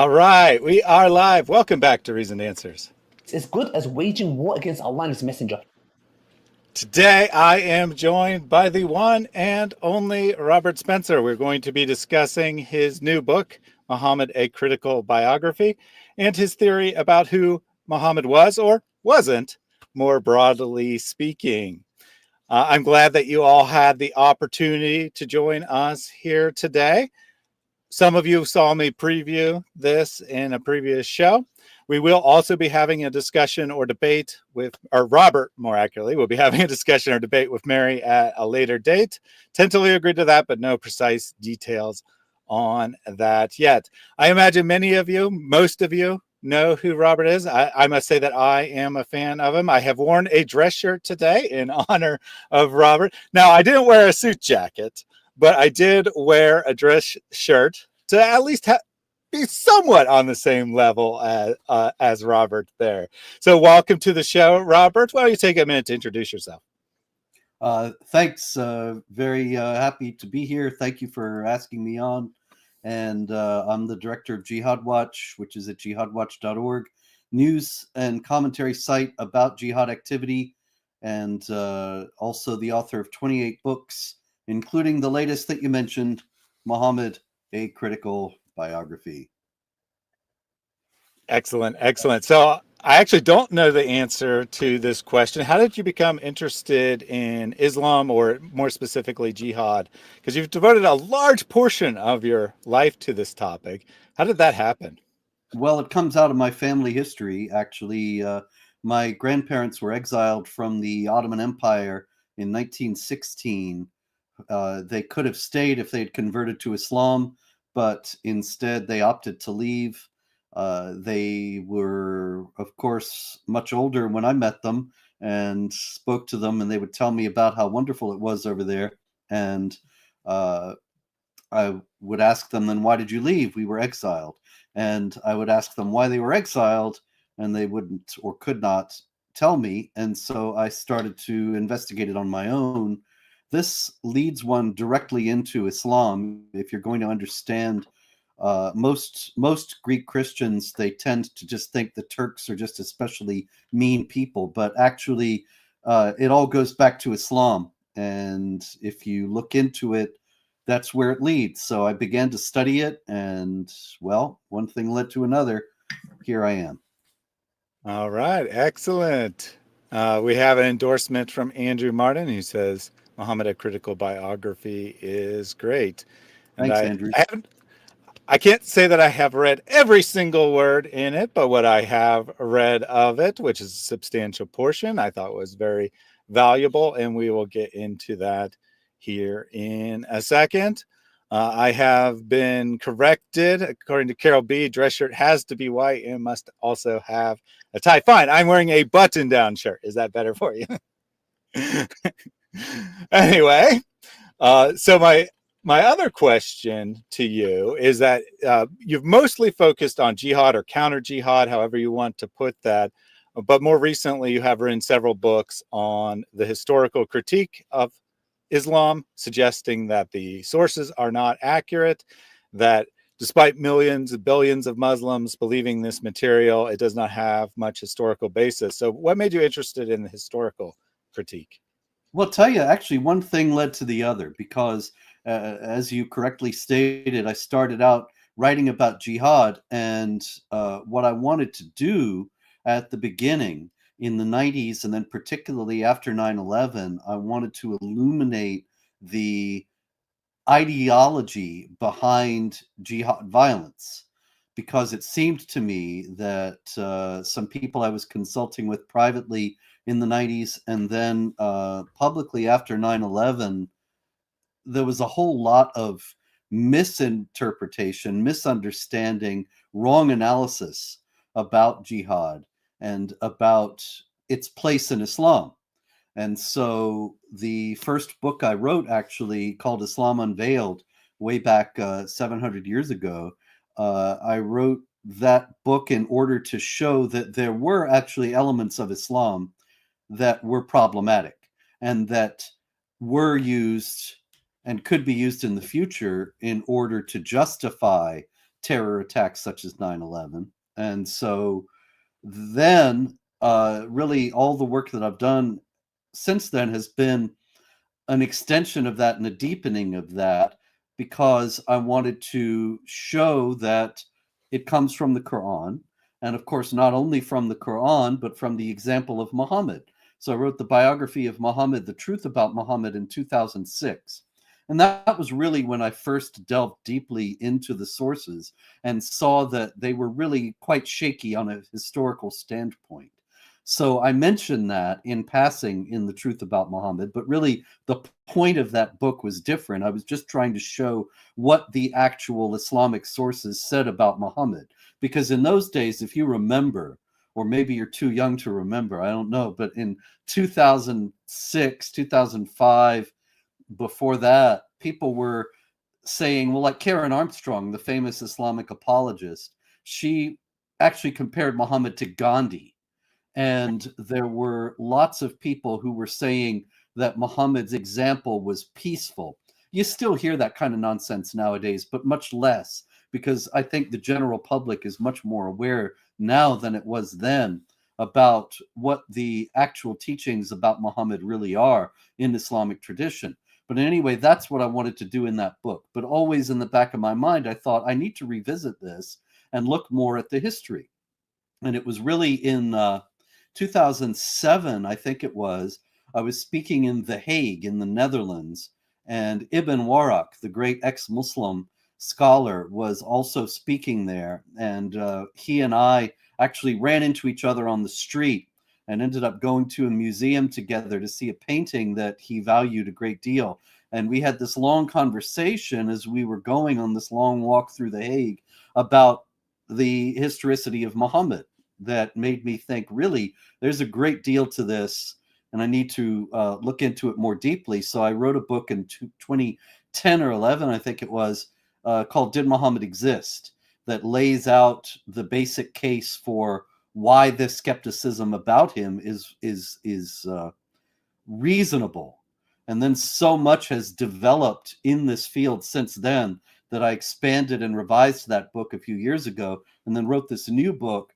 All right, we are live. Welcome back to Reasoned Answers. It's as good as waging war against Allah and His Messenger. Today, I am joined by the one and only Robert Spencer. We're going to be discussing his new book, Muhammad, a Critical Biography, and his theory about who Muhammad was or wasn't, more broadly speaking. I'm glad that you all had the opportunity to join us here today. Some of you saw me preview this in a previous show. We will also be having a discussion or debate with, or Robert, more accurately, will be having a discussion or debate with Mary at a later date. Tentatively agreed to that, but no precise details on that yet. I imagine many of you, most of you, know who Robert is. I must say that I am a fan of him. I have worn a dress shirt today in honor of Robert. Now, I didn't wear a suit jacket, but I did wear a dress shirt to at least be somewhat on the same level as Robert there. So welcome to the show, Robert. Why don't you take a minute to introduce yourself? Thanks. Very happy to be here. Thank you for asking me on. And I'm the director of Jihad Watch, which is at jihadwatch.org, news and commentary site about jihad activity, and also the author of 28 books, including the latest that you mentioned, Muhammad, a Critical Biography. Excellent, excellent. So I actually don't know the answer to this question. How did you become interested in Islam, or more specifically jihad? Because you've devoted a large portion of your life to this topic. How did that happen? Well, it comes out of my family history, actually. My grandparents were exiled from the Ottoman Empire in 1916. They could have stayed if they'd converted to Islam, but instead they opted to leave. They were, of course, much older when I met them and spoke to them, and they would tell me about how wonderful it was over there. And I would ask them, then why did you leave? We were exiled. And I would ask them why they were exiled, and they wouldn't or could not tell me. And so I started to investigate it on my own. This leads one directly into Islam. If you're going to understand most Greek Christians, they tend to just think the Turks are just especially mean people, but actually it all goes back to Islam. And if you look into it, that's where it leads. So I began to study it, and well, one thing led to another. Here I am. All right, excellent. We have an endorsement from Andrew Martin, who says Muhammad, a Critical Biography is great. And Thanks, Andrew. I can't say that I have read every single word in it, but what I have read of it, which is a substantial portion, I thought was very valuable, and we will get into that here in a second. I have been corrected. According to Carol B., dress shirt has to be white and must also have a tie. Fine, I'm wearing a button-down shirt. Is that better for you? Anyway, so my other question to you is that you've mostly focused on jihad or counter jihad, however you want to put that. But more recently, you have written several books on the historical critique of Islam, suggesting that the sources are not accurate, that despite millions and billions of Muslims believing this material, it does not have much historical basis. So what made you interested in the historical critique? Well, I'll tell you, actually, one thing led to the other, because as you correctly stated, I started out writing about jihad, and what I wanted to do at the beginning in the 90s, and then particularly after 9/11, I wanted to illuminate the ideology behind jihad violence, because it seemed to me that some people I was consulting with privately in the 90s and then publicly after 9/11, there was a whole lot of misinterpretation, misunderstanding, wrong analysis about jihad and about its place in Islam. And so the first book I wrote, actually called Islam Unveiled, way back 700 years ago, I wrote that book in order to show that there were actually elements of Islam that were problematic and that were used and could be used in the future in order to justify terror attacks such as 9/11. And so then really all the work that I've done since then has been an extension of that and a deepening of that, because I wanted to show that it comes from the Quran. And of course, not only from the Quran, but from the example of Muhammad. So I wrote the biography of Muhammad, The Truth About Muhammad, in 2006. And that was really when I first delved deeply into the sources and saw that they were really quite shaky on a historical standpoint. So I mentioned that in passing in The Truth About Muhammad, but really the point of that book was different. I was just trying to show what the actual Islamic sources said about Muhammad. Because in those days, if you remember, or maybe you're too young to remember, I don't know, but in 2006, 2005, before that, people were saying, well, like Karen Armstrong, the famous Islamic apologist, she actually compared Muhammad to Gandhi. And there were lots of people who were saying that Muhammad's example was peaceful. You still hear that kind of nonsense nowadays, but much less, because I think the general public is much more aware now than it was then about what the actual teachings about Muhammad really are in Islamic tradition. But anyway, that's what I wanted to do in that book. But always in the back of my mind, I thought I need to revisit this and look more at the history. And it was really in 2007, I think it was, I was speaking in The Hague in the Netherlands, and Ibn Warraq, the great ex-Muslim scholar, was also speaking there. And he and I actually ran into each other on the street and ended up going to a museum together to see a painting that he valued a great deal. And we had this long conversation as we were going on this long walk through The Hague about the historicity of Muhammad that made me think, really, there's a great deal to this, and I need to look into it more deeply. So I wrote a book in 2010 or 11, I think it was, called Did Muhammad Exist?, that lays out the basic case for why this skepticism about him is reasonable. And then so much has developed in this field since then that I expanded and revised that book a few years ago, and then wrote this new book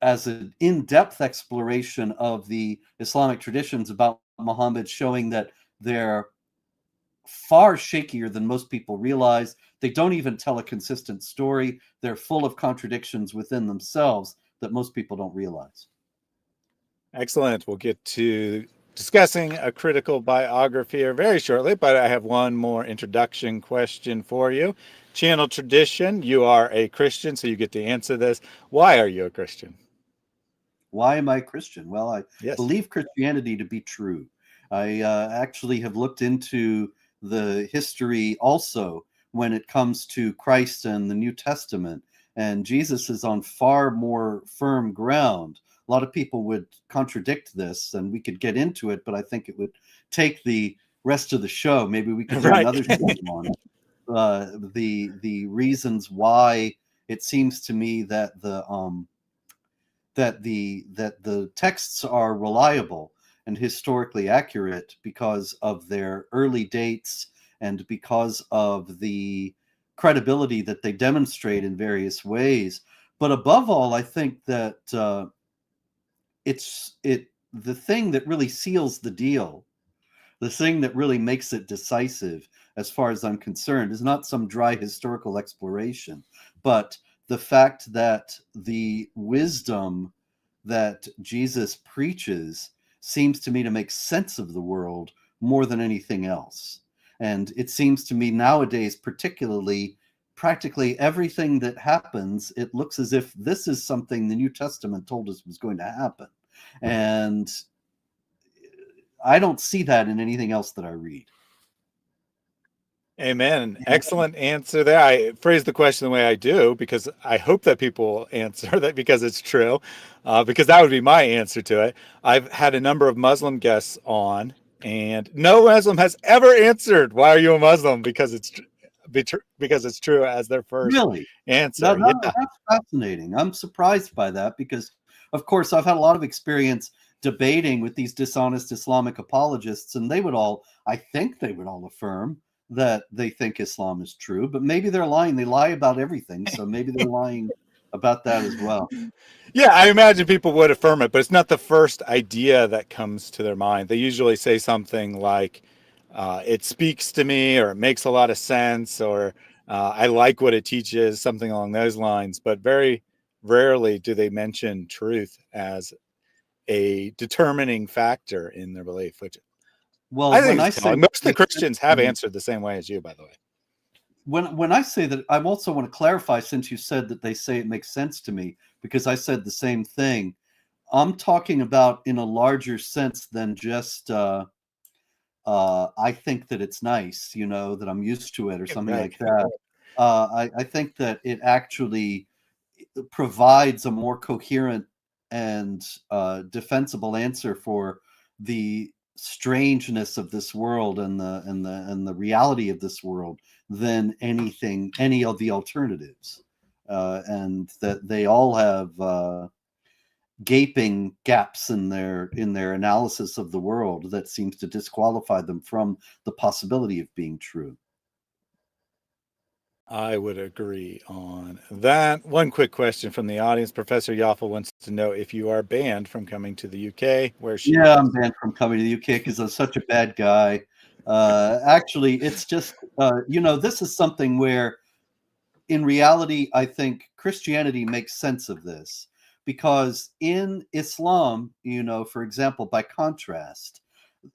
as an in-depth exploration of the Islamic traditions about Muhammad, showing that they're far shakier than most people realize. They don't even tell a consistent story. They're full of contradictions within themselves that most people don't realize. Excellent. We'll get to discussing a critical biography here very shortly, but I have one more introduction question for you. Channel tradition, you are a Christian, so you get to answer this. Why are you a Christian? Why am I a Christian? Well, I Yes. believe Christianity to be true. I actually have looked into the history also when it comes to Christ and the New Testament, and Jesus is on far more firm ground. A lot of people would contradict this, and we could get into it, but I think it would take the rest of the show. Maybe we could do Right. another show on it. The reasons why it seems to me that the texts are reliable and historically accurate because of their early dates and because of the credibility that they demonstrate in various ways. But above all, I think that the thing that really seals the deal, the thing that really makes it decisive, as far as I'm concerned, is not some dry historical exploration, but the fact that the wisdom that Jesus preaches seems to me to make sense of the world more than anything else. And it seems to me nowadays, particularly, practically everything that happens, it looks as if this is something the New Testament told us was going to happen. And I don't see that in anything else that I read. Amen. Excellent answer there. I phrase the question the way I do because I hope that people answer that because it's true, because that would be my answer to it. I've had a number of Muslim guests on, and no Muslim has ever answered, "Why are you a Muslim?" because it's true as their first Really? answer. That's fascinating. I'm surprised by that because, of course, I've had a lot of experience debating with these dishonest Islamic apologists, and they would all, I think they would all affirm that they think Islam is true, but maybe they're lying. They lie about everything, so maybe they're lying about that as well. Yeah, I imagine people would affirm it, but it's not the first idea that comes to their mind. They usually say something like, it speaks to me, or it makes a lot of sense, or I like what it teaches, something along those lines. But very rarely do they mention truth as a determining factor in their belief, which I Well, think when is I say telling. Most of the makes sense Christians to have me, answered the same way as you, by the way. when I say that, I also want to clarify, since you said that they say it makes sense to me, because I said the same thing. I'm talking about in a larger sense than just I think that it's nice, that I'm used to it or something Right. like that. I think that it actually provides a more coherent and defensible answer for the strangeness of this world and the reality of this world than any of the alternatives, and that they all have gaping gaps in their analysis of the world that seems to disqualify them from the possibility of being true. I would agree on that. One quick question from the audience. Professor Yoffel wants to know if you are banned from coming to the UK, where she Yeah, I'm lives. banned from coming to the UK because I'm such a bad guy. Actually, it's just this is something where, in reality, I think Christianity makes sense of this, because in Islam, for example, by contrast,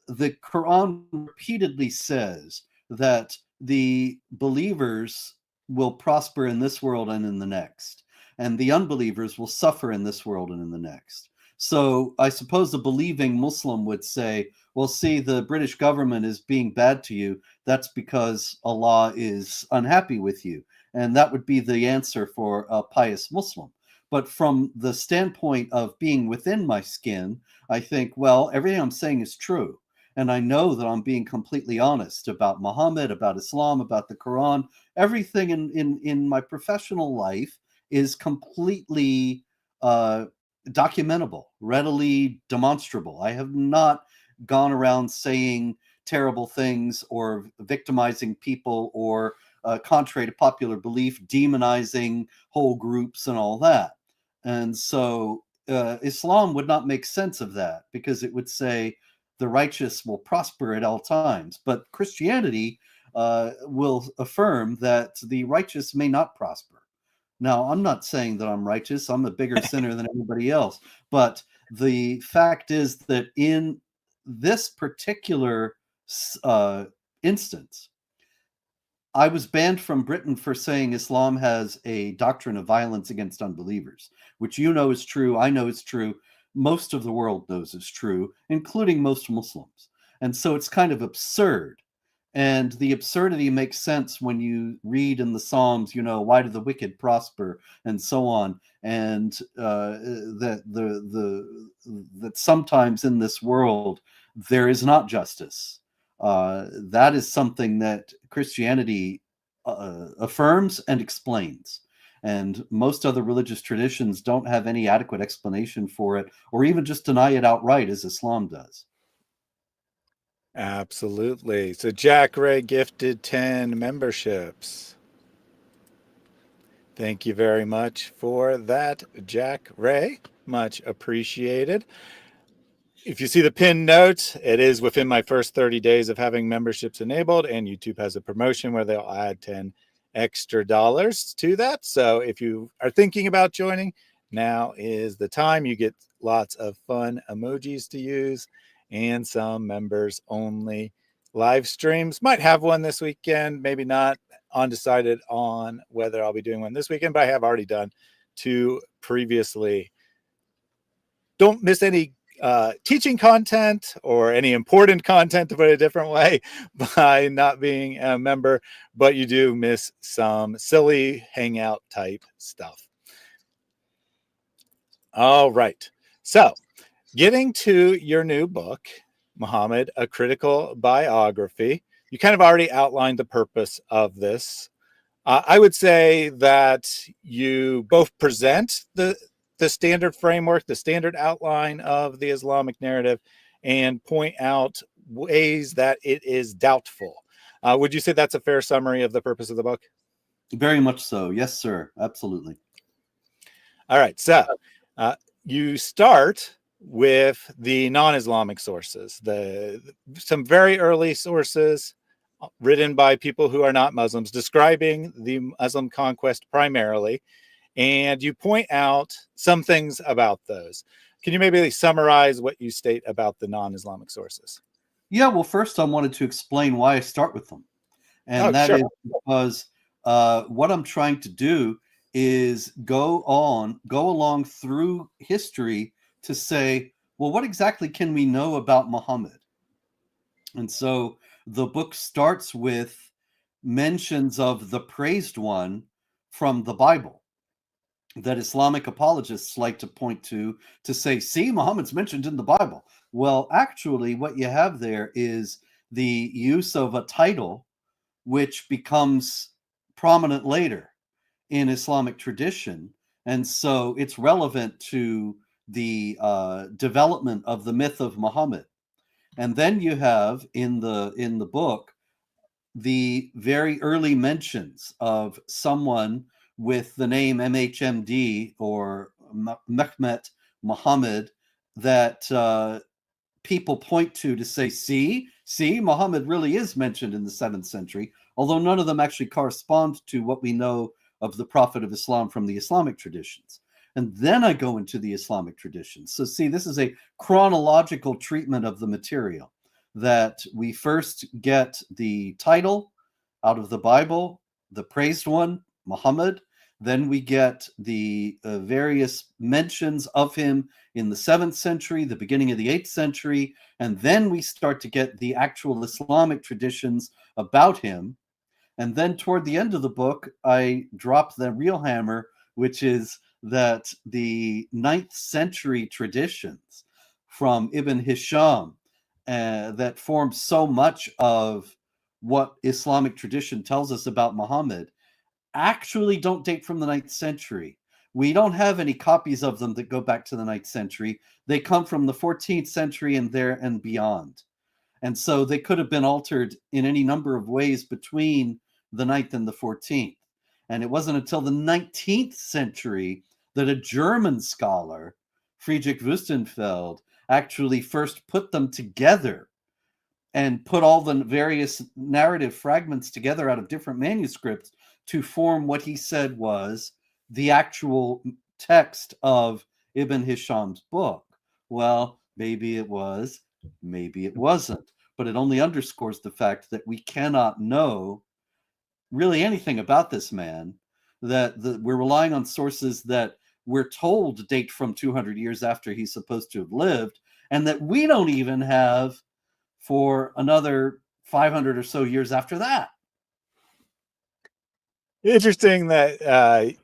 the Quran repeatedly says that the believers will prosper in this world and in the next, and the unbelievers will suffer in this world and in the next. So I suppose a believing Muslim would say, well, see, the British government is being bad to you. That's because Allah is unhappy with you. And that would be the answer for a pious Muslim. But from the standpoint of being within my skin, I think, well, everything I'm saying is true. And I know that I'm being completely honest about Muhammad, about Islam, about the Quran. Everything in my professional life is completely documentable, readily demonstrable. I have not gone around saying terrible things or victimizing people or, contrary to popular belief, demonizing whole groups and all that. And so Islam would not make sense of that, because it would say the righteous will prosper at all times. But Christianity will affirm that the righteous may not prosper. Now, I'm not saying that I'm righteous. I'm a bigger sinner than anybody else. But the fact is that in this particular uh, instance, I was banned from Britain for saying Islam has a doctrine of violence against unbelievers, which is true. I know is true. Most of the world knows is true, including most Muslims. And so it's kind of absurd. And the absurdity makes sense when you read in the Psalms, why do the wicked prosper, and so on, and that sometimes in this world there is not justice. That is something that Christianity affirms and explains. And most other religious traditions don't have any adequate explanation for it, or even just deny it outright, as Islam does. Absolutely. So Jack Ray gifted 10 memberships. Thank you very much for that, Jack Ray. Much appreciated. If you see the pinned note, it is within my first 30 days of having memberships enabled, and YouTube has a promotion where they'll add 10 extra dollars to that. So if you are thinking about joining, now is the time. You get lots of fun emojis to use and some members only live streams. Might have one this weekend, maybe not. Undecided on whether I'll be doing one this weekend, but I have already done 2 previously. Don't miss any teaching content or any important content, to put it a different way, by not being a member, but you do miss some silly hangout type stuff. All right. So getting to your new book, Muhammad, A Critical Biography, you kind of already outlined the purpose of this. I would say that you both present the standard framework, the standard outline of the Islamic narrative, and point out ways that it is doubtful. Would you say that's a fair summary of the purpose of the book? Very much so. Yes, sir. Absolutely. All right. So you start with the non-Islamic sources, some very early sources written by people who are not Muslims, describing the Muslim conquest primarily, and you point out some things about those. Can you maybe summarize what you state about the non-Islamic sources? Yeah, well, first I wanted to explain why I start with them. And that Sure. is because what I'm trying to do is go along through history to say, well, what exactly can we know about Muhammad? And so the book starts with mentions of the praised one from the Bible that Islamic apologists like to point to say, see, Muhammad's mentioned in the Bible. Well, actually, what you have there is the use of a title which becomes prominent later in Islamic tradition. And so it's relevant to the development of the myth of Muhammad. And then you have in the book the very early mentions of someone with the name MHMD or Mehmet Muhammad that people point to say, see, Muhammad really is mentioned in the 7th century, although none of them actually correspond to what we know of the Prophet of Islam from the Islamic traditions. And then I go into the Islamic traditions. So see, this is a chronological treatment of the material, that we first get the title out of the Bible, the praised one, Muhammad. Then we get the various mentions of him in the 7th century, the beginning of the 8th century, and then we start to get the actual Islamic traditions about him. And then toward the end of the book, I drop the real hammer, which is that the 9th century traditions from Ibn Hisham that form so much of what Islamic tradition tells us about Muhammad actually don't date from the 9th century. We don't have any copies of them that go back to the 9th century. They come from the 14th century and there and beyond. And so they could have been altered in any number of ways between the 9th and the 14th. And it wasn't until the 19th century that a German scholar, Friedrich Wüstenfeld, actually first put them together and put all the various narrative fragments together out of different manuscripts to form what he said was the actual text of Ibn Hisham's book. Well, maybe it was, maybe it wasn't, but it only underscores the fact that we cannot know really anything about this man, that we're relying on sources that we're told date from 200 years after he's supposed to have lived, and that we don't even have for another 500 or so years after that. Interesting that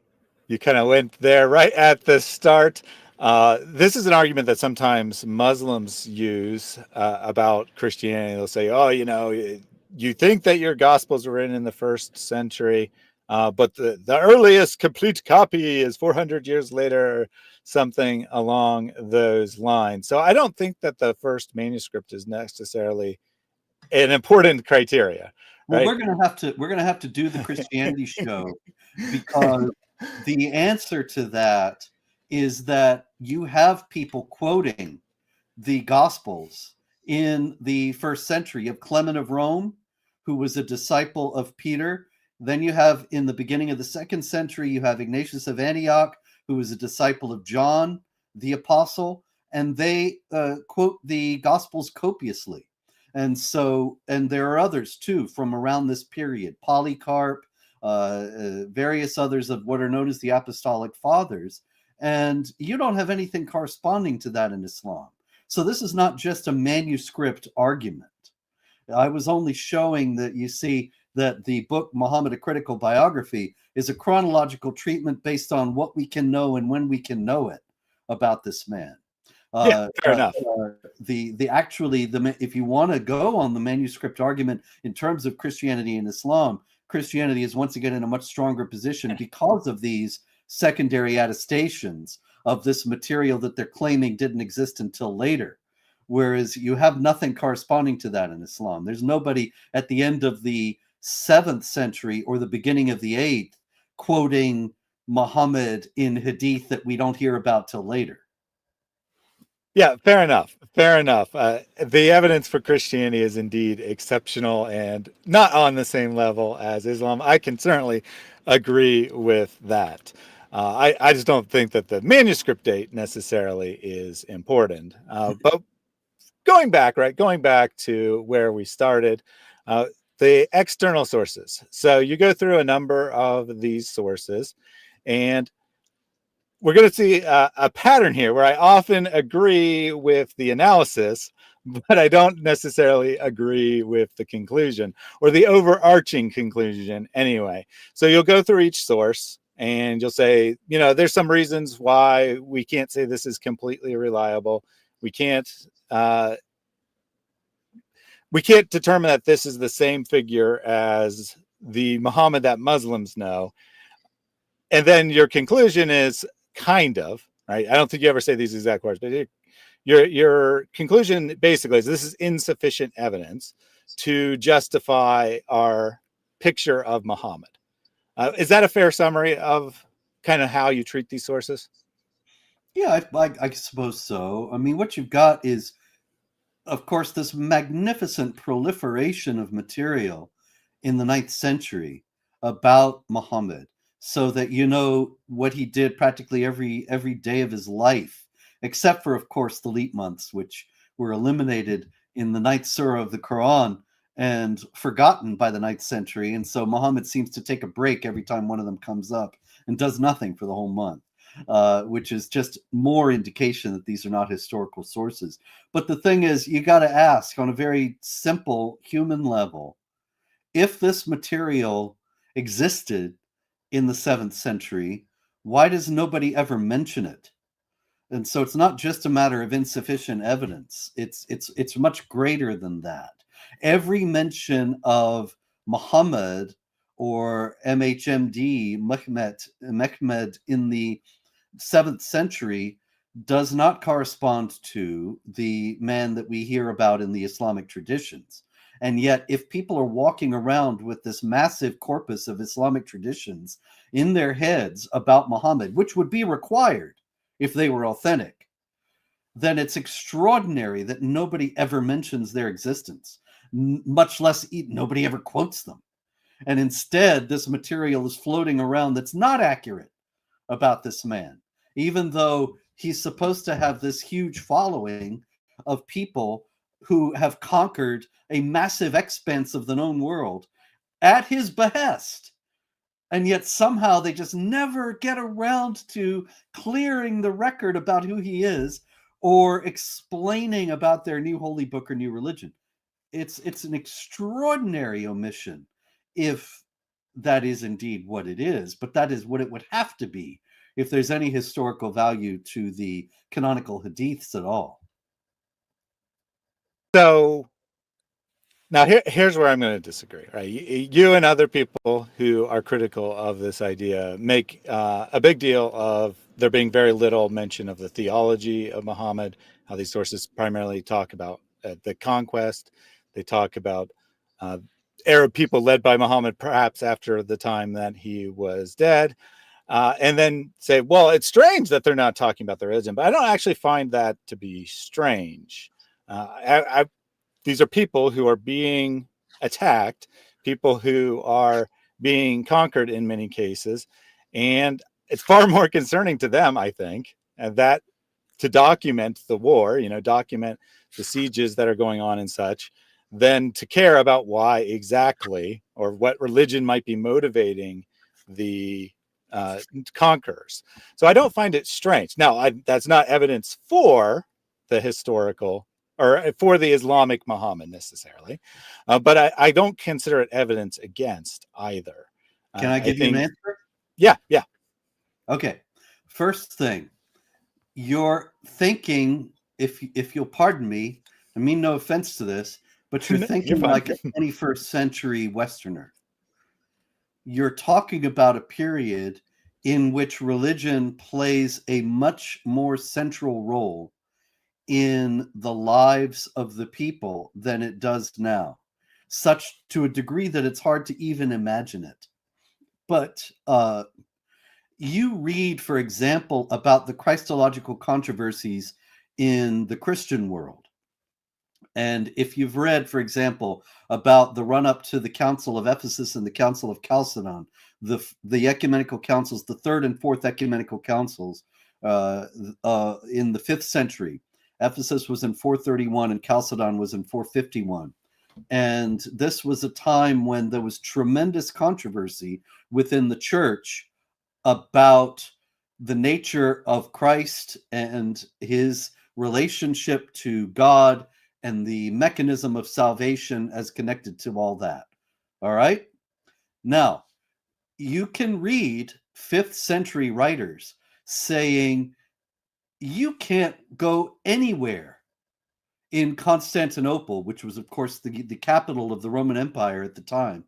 you kind of went there right at the start. This is an argument that sometimes Muslims use about Christianity. They'll say, oh, you think that your Gospels were written in the 1st century, but the earliest complete copy is 400 years later, something along those lines. So I don't think that the first manuscript is necessarily an important criteria. Well, right? we're gonna have to do the Christianity show, because the answer to that is that you have people quoting the Gospels in the 1st century. You have Clement of Rome, who was a disciple of Peter. Then you have, in the beginning of the 2nd century, you have Ignatius of Antioch, who was a disciple of John the Apostle, and they quote the Gospels copiously. And so, and there are others too from around this period, Polycarp, various others of what are known as the Apostolic Fathers. And you don't have anything corresponding to that in Islam. So this is not just a manuscript argument. I was only showing that you see that the book Muhammad, a Critical Biography, is a chronological treatment based on what we can know and when we can know it about this man. Yeah, fair enough. If you want to go on the manuscript argument in terms of Christianity and Islam, Christianity is once again in a much stronger position because of these secondary attestations of this material that they're claiming didn't exist until later. whereas you have nothing corresponding to that in Islam. There's nobody at the end of the 7th century or the beginning of the 8th quoting Muhammad in hadith that we don't hear about till later. Yeah, fair enough. Fair enough. The evidence for Christianity is indeed exceptional and not on the same level as Islam. I can certainly agree with that. I just don't think that the manuscript date necessarily is important. But going back, right, going back to where we started, the external sources. So you go through a number of these sources, and we're going to see a pattern here where I often agree with the analysis, but I don't necessarily agree with the conclusion or the overarching conclusion anyway. So you'll go through each source and you'll say, there's some reasons why we can't say this is completely reliable. We can't determine that this is the same figure as the Muhammad that Muslims know. And then your conclusion is kind of, right? I don't think you ever say these exact words, but your conclusion basically is this is insufficient evidence to justify our picture of Muhammad. Is that a fair summary of kind of how you treat these sources? Yeah, I suppose so. I mean, what you've got is, of course, this magnificent proliferation of material in the 9th century about Muhammad, so that you know what he did practically every day of his life, except for, of course, the leap months, which were eliminated in the 9th surah of the Quran and forgotten by the 9th century. And so Muhammad seems to take a break every time one of them comes up and does nothing for the whole month. Which is just more indication that these are not historical sources. But the thing is, you got to ask on a very simple human level, if this material existed in the 7th century, why does nobody ever mention it? And so it's not just a matter of insufficient evidence. It's much greater than that. Every mention of Muhammad or MHMD, Mehmed in the 7th century does not correspond to the man that we hear about in the Islamic traditions. And yet, if people are walking around with this massive corpus of Islamic traditions in their heads about Muhammad, which would be required if they were authentic, then it's extraordinary that nobody ever mentions their existence, much less nobody ever quotes them. And instead, this material is floating around that's not accurate about this man, even though he's supposed to have this huge following of people who have conquered a massive expanse of the known world at his behest. And yet somehow they just never get around to clearing the record about who he is or explaining about their new holy book or new religion. It's an extraordinary omission if that is indeed what it is, but that is what it would have to be if there's any historical value to the canonical hadiths at all. So now here's where I'm going to disagree, right? You and other people who are critical of this idea make a big deal of there being very little mention of the theology of Muhammad, how these sources primarily talk about the conquest. They talk about Arab people led by Muhammad, perhaps after the time that he was dead. And then say, well, it's strange that they're not talking about the religion, but I don't actually find that to be strange. These are people who are being attacked, people who are being conquered in many cases, and it's far more concerning to them, I think, that to document the war, document the sieges that are going on and such, than to care about why exactly or what religion might be motivating the conquerors. So I don't find it strange. Now, that's not evidence for the historical or for the Islamic Muhammad necessarily, but I don't consider it evidence against either. Can I give you an answer? Yeah. Okay. First thing, you're thinking, if you'll pardon me, I mean no offense to this, but you're thinking like a 21st century Westerner. You're talking about a period in which religion plays a much more central role in the lives of the people than it does now, such to a degree that it's hard to even imagine it. But you read, for example, about the Christological controversies in the Christian world. And if you've read, for example, about the run-up to the Council of Ephesus and the Council of Chalcedon, the ecumenical councils, the third and fourth ecumenical councils in the 5th century, Ephesus was in 431 and Chalcedon was in 451. And this was a time when there was tremendous controversy within the church about the nature of Christ and his relationship to God and the mechanism of salvation as connected to all that. All right? Now, you can read 5th century writers saying you can't go anywhere in Constantinople, which was, of course, the capital of the Roman Empire at the time,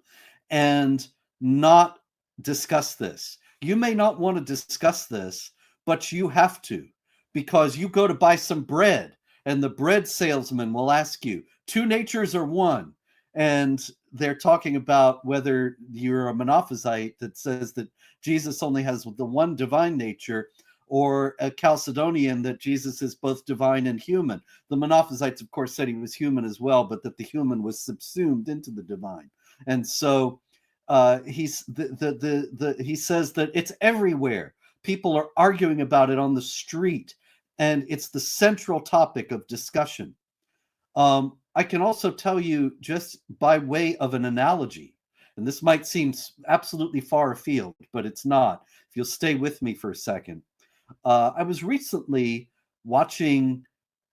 and not discuss this. You may not want to discuss this, but you have to, because you go to buy some bread, and the bread salesman will ask you, 2 natures or 1? And they're talking about whether you're a Monophysite that says that Jesus only has the one divine nature, or a Chalcedonian that Jesus is both divine and human. The Monophysites, of course, said he was human as well, but that the human was subsumed into the divine. And so he says that it's everywhere. People are arguing about it on the street, and it's the central topic of discussion. I can also tell you, just by way of an analogy, and this might seem absolutely far afield, but it's not. If you'll stay with me for a second. I was recently watching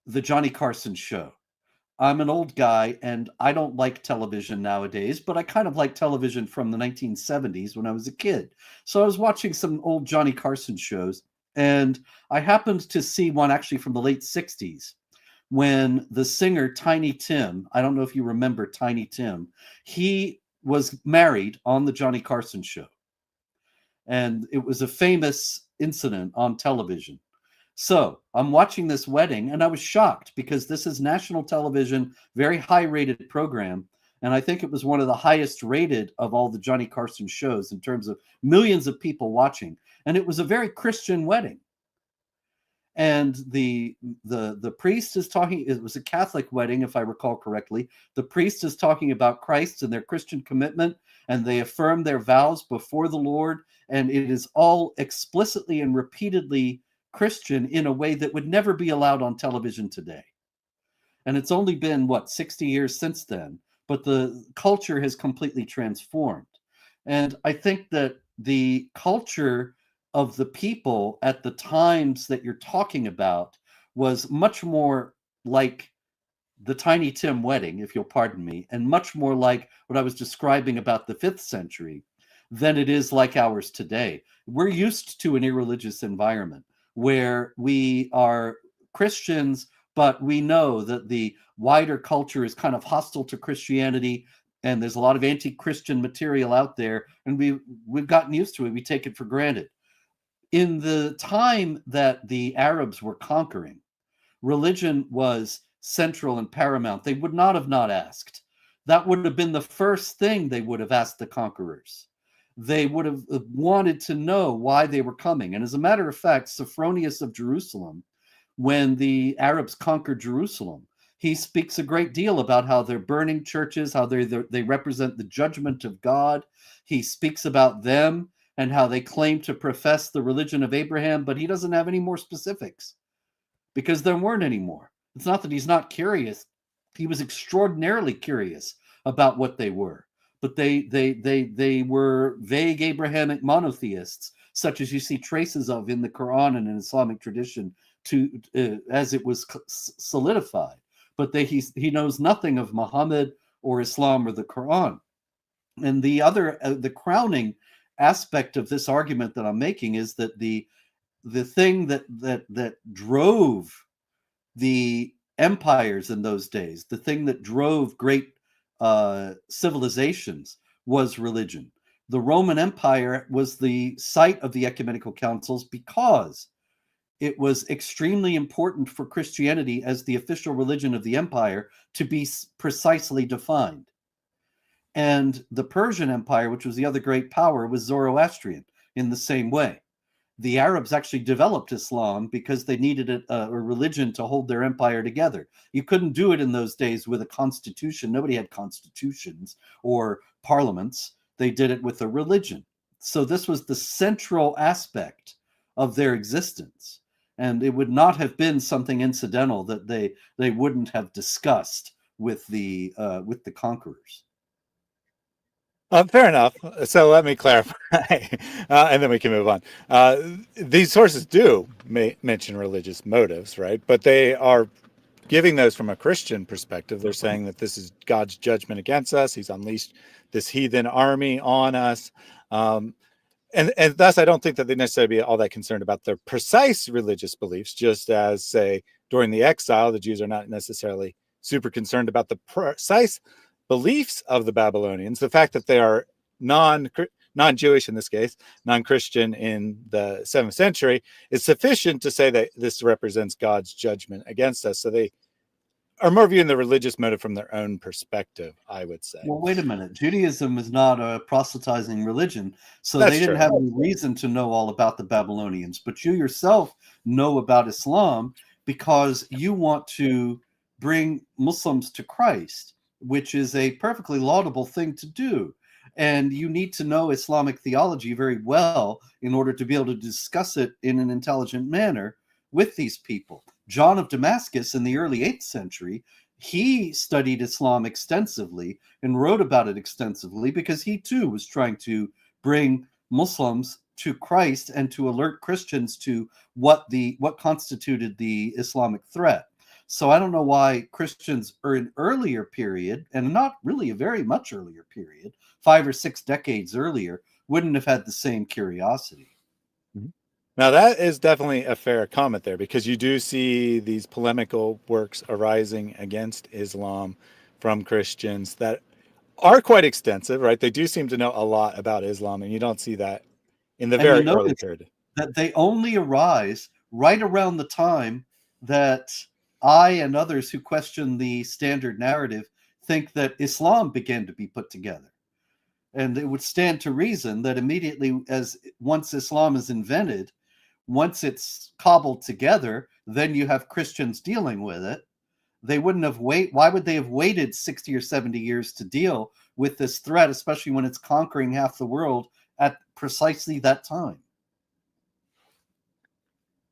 the Johnny Carson show. I'm an old guy and I don't like television nowadays, but I kind of like television from the 1970s when I was a kid. So I was watching some old Johnny Carson shows, and I happened to see one actually from the late 60s when the singer Tiny Tim, I don't know if you remember Tiny Tim, he was married on the Johnny Carson show. And it was a famous incident on television. So I'm watching this wedding and I was shocked because this is national television, very high rated program. And I think it was one of the highest rated of all the Johnny Carson shows in terms of millions of people watching. And it was a very Christian wedding. And the priest is talking, it was a Catholic wedding, if I recall correctly. The priest is talking about Christ and their Christian commitment, and they affirm their vows before the Lord. And it is all explicitly and repeatedly Christian in a way that would never be allowed on television today. And it's only been, 60 years since then, but the culture has completely transformed. And I think that the culture of the people at the times that you're talking about was much more like the Tiny Tim wedding, if you'll pardon me, and much more like what I was describing about the 5th century than it is like ours today. We're used to an irreligious environment where we are Christians, but we know that the wider culture is kind of hostile to Christianity, and there's a lot of anti-Christian material out there, and we've gotten used to it. We take it for granted. In the time that the Arabs were conquering, religion was central and paramount. They would not have not asked. That would have been the first thing they would have asked the conquerors. They would have wanted to know why they were coming. And as a matter of fact, Sophronius of Jerusalem, when the Arabs conquered Jerusalem, he speaks a great deal about how they're burning churches, how they represent the judgment of God. He speaks about them and how they claim to profess the religion of Abraham, but he doesn't have any more specifics because there weren't any more. It's not that he's not curious. He was extraordinarily curious about what they were, but they were vague Abrahamic monotheists, such as you see traces of in the Quran and in Islamic tradition as it was solidified. But he knows nothing of Muhammad or Islam or the Quran. And the crowning aspect of this argument that I'm making is that the thing that drove the empires in those days, the thing that drove great civilizations, was religion. The Roman Empire was the site of the ecumenical councils because it was extremely important for Christianity as the official religion of the empire to be precisely defined. And the Persian Empire, which was the other great power, was Zoroastrian in the same way. The Arabs actually developed Islam because they needed a religion to hold their empire together. You couldn't do it in those days with a constitution. Nobody had constitutions or parliaments. They did it with a religion. So this was the central aspect of their existence. And it would not have been something incidental that they wouldn't have discussed with the conquerors. Fair enough. So let me clarify, and then we can move on. These sources do mention religious motives, right? But they are giving those from a Christian perspective. They're saying that this is God's judgment against us. He's unleashed this heathen army on us. And thus, I don't think that they necessarily be all that concerned about their precise religious beliefs, just as, say, during the exile, the Jews are not necessarily super concerned about the precise beliefs of the Babylonians. The fact that they are non-Jewish in this case, non-Christian in the 7th century, is sufficient to say that this represents God's judgment against us. So they are more viewing the religious motive from their own perspective, I would say. Well, wait a minute. Judaism is not a proselytizing religion, so That's they didn't true. have any reason to know all about the Babylonians. But you yourself know about Islam because you want to bring Muslims to Christ, which is a perfectly laudable thing to do. And you need to know Islamic theology very well in order to be able to discuss it in an intelligent manner with these people. John of Damascus in the early 8th century, he studied Islam extensively and wrote about it extensively because he too was trying to bring Muslims to Christ and to alert Christians to what constituted the Islamic threat. So I don't know why Christians are in earlier period, and not really a very much earlier period, 5 or 6 decades earlier, wouldn't have had the same curiosity. Now, that is definitely a fair comment there, because you do see these polemical works arising against Islam from Christians that are quite extensive, right? They do seem to know a lot about Islam, and you don't see that in the very early period. That they only arise right around the time that I and others who question the standard narrative think that Islam began to be put together. And it would stand to reason that immediately once Islam is invented, once it's cobbled together, then you have Christians dealing with it. They wouldn't have why would they have waited 60 or 70 years to deal with this threat, especially when it's conquering half the world at precisely that time?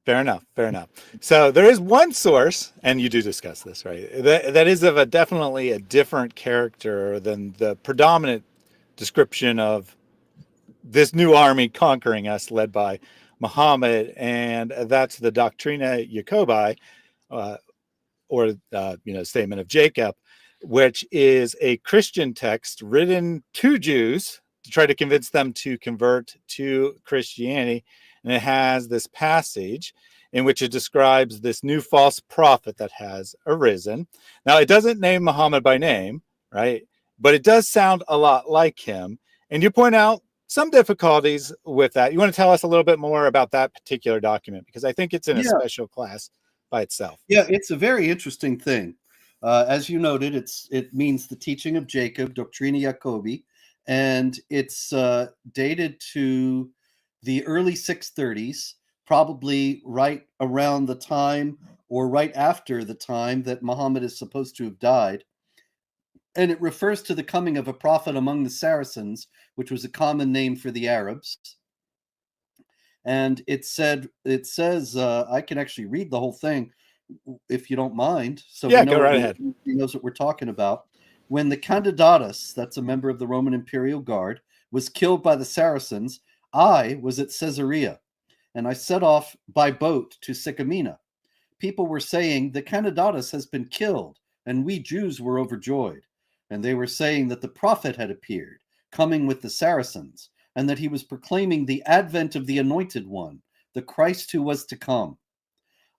Fair enough. So there is one source, and you do discuss this, right? That is of definitely a different character than the predominant description of this new army conquering us, led by Muhammad, and that's the Doctrina Jacobi, or Statement of Jacob, which is a Christian text written to Jews to try to convince them to convert to Christianity. And it has this passage in which it describes this new false prophet that has arisen. Now, it doesn't name Muhammad by name, right? But it does sound a lot like him. And you point out some difficulties with that. You want to tell us a little bit more about that particular document, because I think it's in a special class by itself. Yeah, it's a very interesting thing. As you noted, it means the teaching of Jacob, Doctrina Jacobi, and it's dated to the early 630s, probably right around the time or right after the time that Muhammad is supposed to have died. And it refers to the coming of a prophet among the Saracens, which was a common name for the Arabs. And it says, I can actually read the whole thing if you don't mind. So yeah, go right ahead. He knows what we're talking about. When the candidatus, that's a member of the Roman Imperial Guard, was killed by the Saracens, I was at Caesarea, and I set off by boat to Sycamina. People were saying, the candidatus has been killed, and we Jews were overjoyed. And they were saying that the prophet had appeared, coming with the Saracens, and that he was proclaiming the advent of the Anointed One, the Christ who was to come.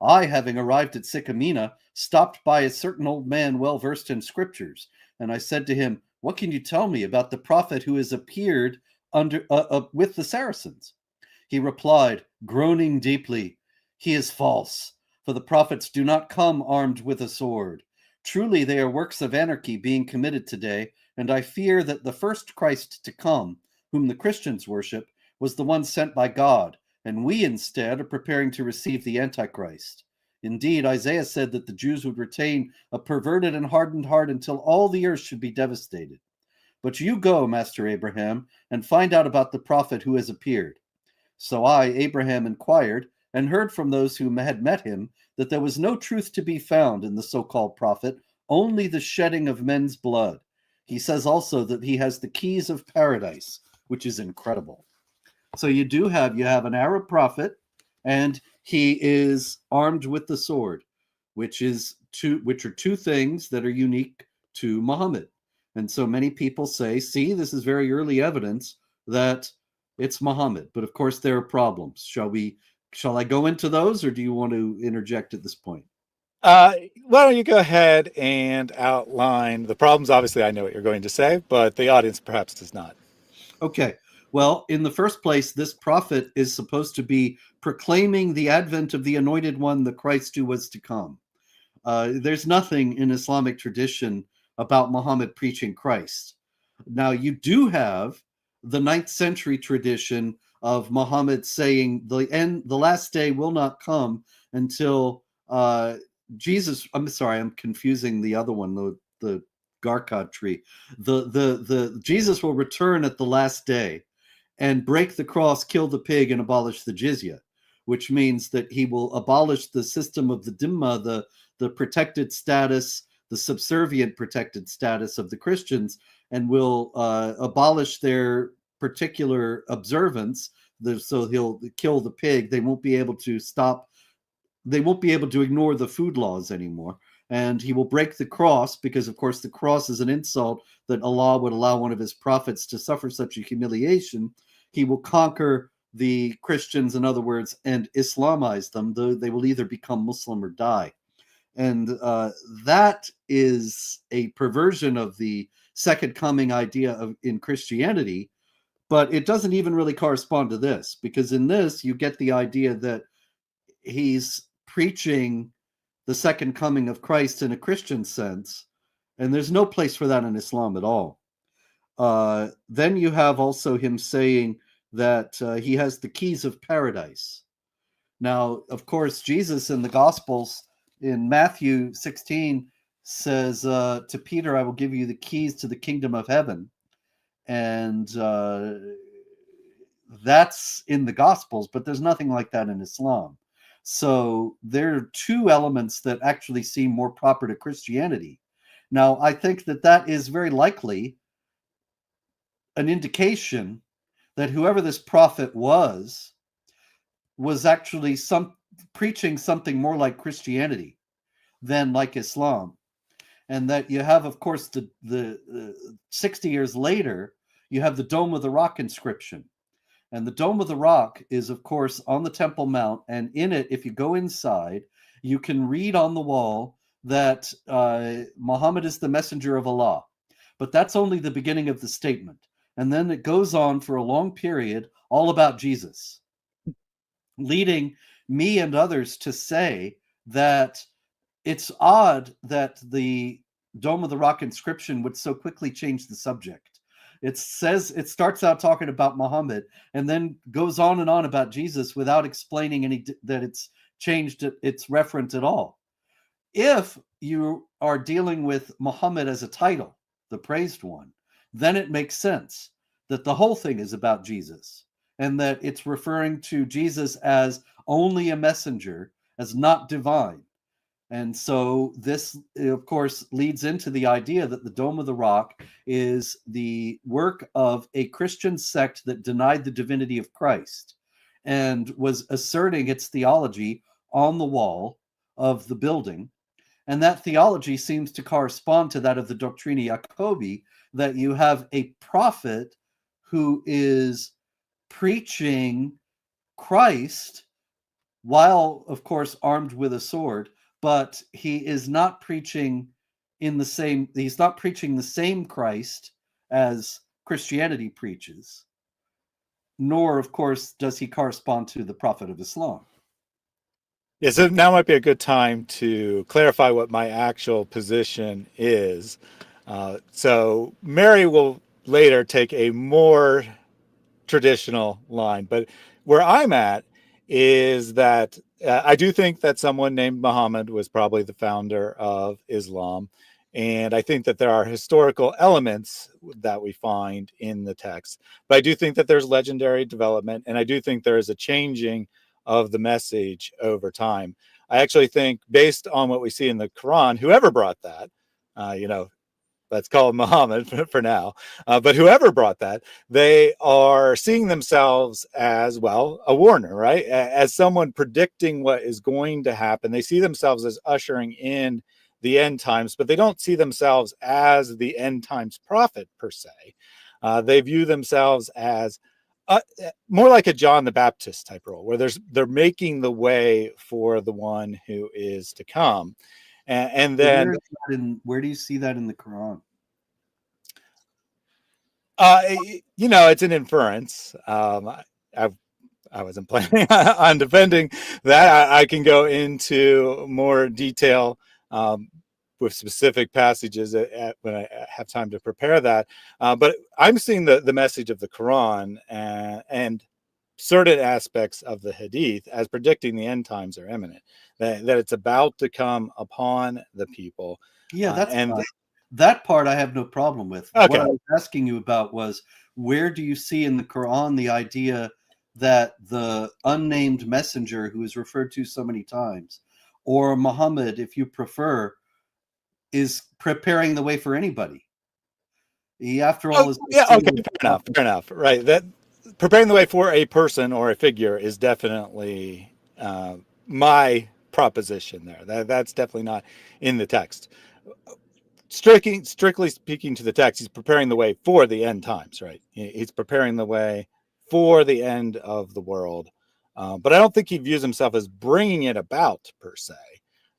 I, having arrived at Sycamina, stopped by a certain old man well versed in scriptures, and I said to him, what can you tell me about the prophet who has appeared with the Saracens? He replied, groaning deeply, He is false, for the prophets do not come armed with a sword. Truly, they are works of anarchy being committed today, and I fear that the first Christ to come, whom the Christians worship, was the one sent by God, and we instead are preparing to receive the Antichrist. Indeed, Isaiah said that the Jews would retain a perverted and hardened heart until all the earth should be devastated. But you go, Master Abraham, and find out about the prophet who has appeared. So I, Abraham, inquired and heard from those who had met him that there was no truth to be found in the so-called prophet, only the shedding of men's blood. He says also that he has the keys of paradise, which is incredible. So you have an Arab prophet, and he is armed with the sword, which are two things that are unique to Muhammad. And so many people say, see, this is very early evidence that it's Muhammad. But of course, there are problems. Shall I go into those, or do you want to interject at this point? Why don't you go ahead and outline the problems? Obviously, I know what you're going to say, but the audience perhaps does not. Okay. Well, in the first place, this prophet is supposed to be proclaiming the advent of the anointed one, the Christ who was to come. There's nothing in Islamic tradition about Muhammad preaching Christ. Now, you do have the 9th century tradition of Muhammad saying the last day will not come until Jesus. I'm sorry, I'm confusing the other one, the Garkad tree. The Jesus will return at the last day and break the cross, kill the pig, and abolish the jizya, which means that he will abolish the system of the dhimma, the protected status, the subservient protected status of the Christians, and will abolish their particular observance. So he'll kill the pig. They won't be able to ignore the food laws anymore. And he will break the cross because, of course, the cross is an insult that Allah would allow one of his prophets to suffer such a humiliation. He will conquer the Christians, in other words, and Islamize them. They will either become Muslim or die. And that is a perversion of the second coming idea in Christianity, but it doesn't even really correspond to this, because in this you get the idea that he's preaching the second coming of Christ in a Christian sense, and there's no place for that in Islam at all. Then you have also him saying that he has the keys of paradise. Now, of course, Jesus in the Gospels in Matthew 16 says to Peter, I will give you the keys to the kingdom of heaven. And that's in the Gospels, but there's nothing like that in Islam. So there are two elements that actually seem more proper to Christianity. Now, I think that is very likely an indication that whoever this prophet was actually preaching something more like Christianity than like Islam. And that you have, of course, the 60 years later, you have the Dome of the Rock inscription. And the Dome of the Rock is, of course, on the Temple Mount. And in it, if you go inside, you can read on the wall that Muhammad is the messenger of Allah. But that's only the beginning of the statement. And then it goes on for a long period all about Jesus, leading me and others to say that it's odd that the Dome of the Rock inscription would so quickly change the subject. It starts out talking about Muhammad and then goes on and on about Jesus without explaining that it's changed its reference at all. If you are dealing with Muhammad as a title, the praised one, then it makes sense that the whole thing is about Jesus and that it's referring to Jesus as only a messenger, as not divine. And so this, of course, leads into the idea that the Dome of the Rock is the work of a Christian sect that denied the divinity of Christ and was asserting its theology on the wall of the building. And that theology seems to correspond to that of the Doctrina Jacobi, that you have a prophet who is preaching Christ while, of course, armed with a sword, but he is not preaching he's not preaching the same Christ as Christianity preaches, nor, of course, does he correspond to the Prophet of Islam. Yeah, so now might be a good time to clarify what my actual position is. So Mary will later take a more traditional line, but where I'm at is that I do think that someone named Muhammad was probably the founder of Islam. And I think that there are historical elements that we find in the text. But I do think that there's legendary development, and I do think there is a changing of the message over time. I actually think, based on what we see in the Quran, whoever brought that, you know, let's call him Muhammad for now. But whoever brought that, they are seeing themselves as, well, a warner, right? As someone predicting what is going to happen. They see themselves as ushering in the end times, but they don't see themselves as the end times prophet per se. They view themselves as more like a John the Baptist type role, where they're making the way for the one who is to come. And then Where do you see that in the Quran? It's an inference. I wasn't planning on defending that. I can go into more detail with specific passages when I have time to prepare that. But I'm seeing the message of the Quran and certain aspects of the Hadith as predicting the end times are imminent, that it's about to come upon the people. Yeah, that's and fine. That part I have no problem with. Okay. What I was asking you about was, where do you see in the Quran the idea that the unnamed messenger, who is referred to so many times, or Muhammad, if you prefer, is preparing the way for anybody? He, after all, is okay, fair enough. Right, that preparing the way for a person or a figure is definitely my proposition there. That's definitely not in the text. Strictly speaking to the text, he's preparing the way for the end times, right? He's preparing the way for the end of the world. But I don't think he views himself as bringing it about per se,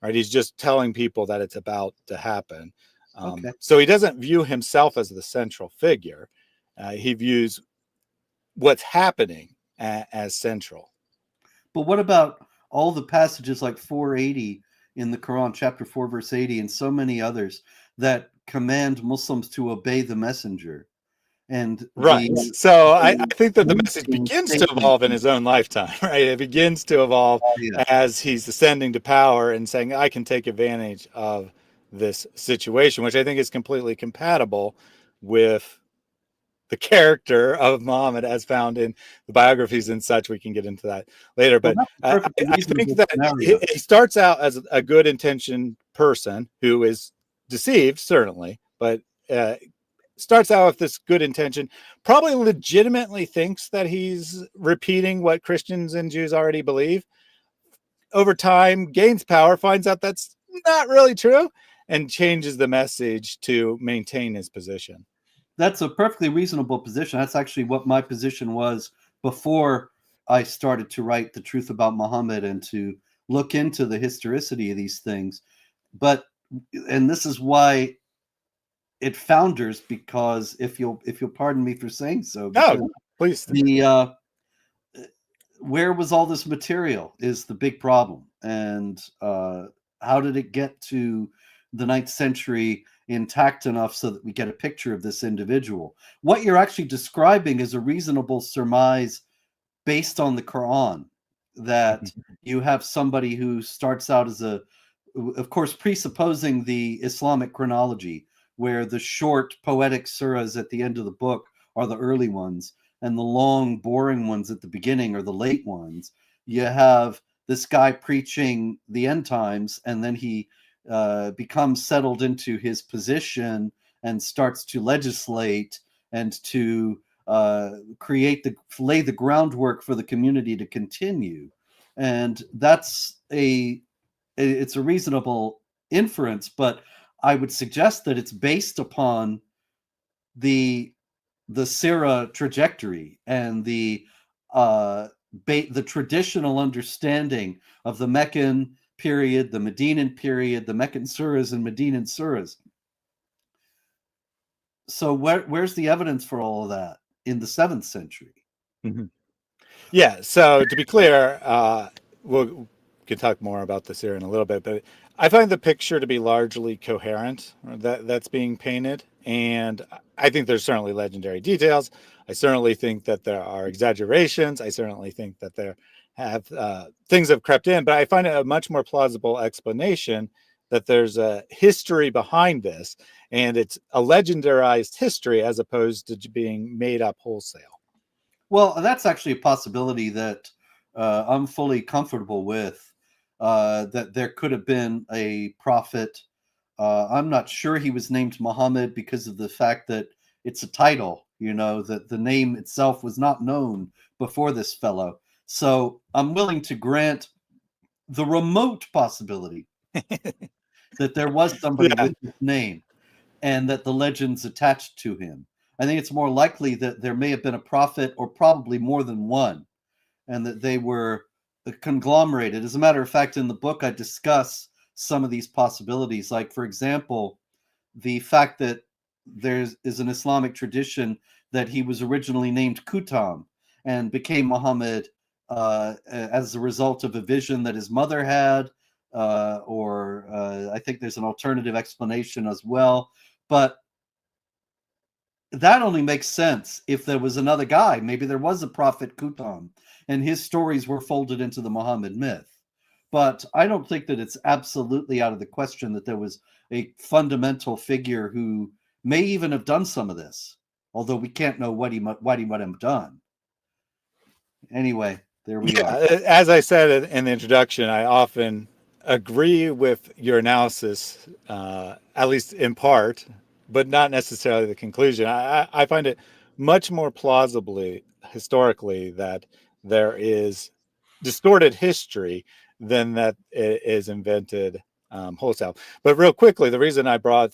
right? He's just telling people that it's about to happen. Okay. So he doesn't view himself as the central figure. He views what's happening as central. But what about all the passages like 480 in the Quran, chapter 4, verse 80, and so many others that command Muslims to obey the messenger? And Right. So I think that the message begins to evolve in his own lifetime, right? It begins to evolve as he's ascending to power and saying, I can take advantage of this situation, which I think is completely compatible with the character of Muhammad as found in the biographies and such. We can get into that later. But I think that he starts out as a good intentioned person who is deceived, certainly, but starts out with this good intention, probably legitimately thinks that he's repeating what Christians and Jews already believe. Over time, gains power, finds out that's not really true, and changes the message to maintain his position. That's a perfectly reasonable position. That's actually what my position was before I started to write The Truth About Muhammad and to look into the historicity of these things. And this is why it founders, because if you'll pardon me for saying so, please. Where was all this material is the big problem, and how did it get to the 9th century intact enough so that we get a picture of this individual? What you're actually describing is a reasonable surmise based on the Quran, that you have somebody who starts out as of course, presupposing the Islamic chronology, where the short poetic surahs at the end of the book are the early ones, and the long, boring ones at the beginning are the late ones. You have this guy preaching the end times, and then he becomes settled into his position and starts to legislate and to lay the groundwork for the community to continue. And it's a reasonable inference, but I would suggest that it's based upon the Sirah trajectory and the traditional understanding of the Meccan period, the Medinan period, the Meccan surahs and Medinan surahs. So where's the evidence for all of that in the 7th century? Mm-hmm. Yeah. So to be clear, we'll can talk more about this here in a little bit, but I find the picture to be largely coherent that's being painted. And I think there's certainly legendary details. I certainly think that there are exaggerations. I certainly think that there have things have crept in, but I find it a much more plausible explanation that there's a history behind this, and it's a legendarized history as opposed to being made up wholesale. Well, that's actually a possibility that I'm fully comfortable with. That there could have been a prophet. I'm not sure he was named Muhammad because of the fact that it's a title, that the name itself was not known before this fellow. So I'm willing to grant the remote possibility that there was somebody Yeah. with this name and that the legends attached to him. I think it's more likely that there may have been a prophet, or probably more than one, and that they were conglomerated. As a matter of fact, in the book, I discuss some of these possibilities. Like, for example, the fact that there is an Islamic tradition that he was originally named Kutam and became Muhammad as a result of a vision that his mother had, or I think there's an alternative explanation as well. But that only makes sense if there was another guy. Maybe there was a prophet Kutam, and his stories were folded into the Muhammad myth. But I don't think that it's absolutely out of the question that there was a fundamental figure who may even have done some of this, although we can't know what he might have done. Anyway, there we are. As I said in the introduction, I often agree with your analysis, at least in part, but not necessarily the conclusion. I find it much more plausibly historically that there is distorted history than that it is invented wholesale. But real quickly, the reason I brought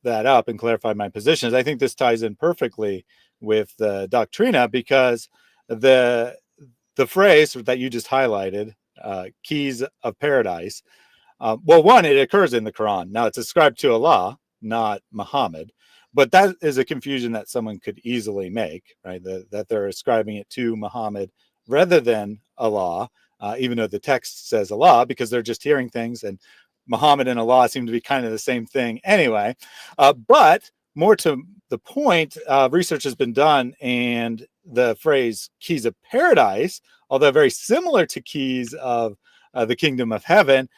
that up and clarified my position is I think this ties in perfectly with the Doctrina, because the phrase that you just highlighted, keys of paradise, well, one, it occurs in the Quran. Now, it's ascribed to Allah, not Muhammad, but that is a confusion that someone could easily make, right? That they're ascribing it to Muhammad rather than Allah, even though the text says Allah, because they're just hearing things, and Muhammad and Allah seem to be kind of the same thing anyway. But more to the point, research has been done, and the phrase keys of paradise, although very similar to keys of the kingdom of heaven,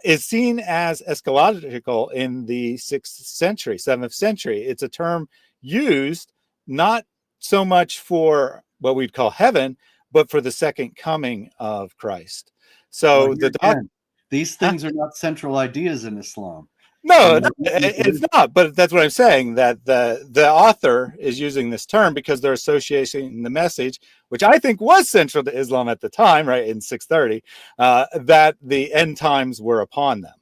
is seen as eschatological in the 6th century, 7th century. It's a term used not so much for what we'd call heaven, but for the second coming of Christ. So these things are not central ideas in Islam. No, it's not. But that's what I'm saying, that the author is using this term because they're associating the message, which I think was central to Islam at the time, right, in 630, that the end times were upon them.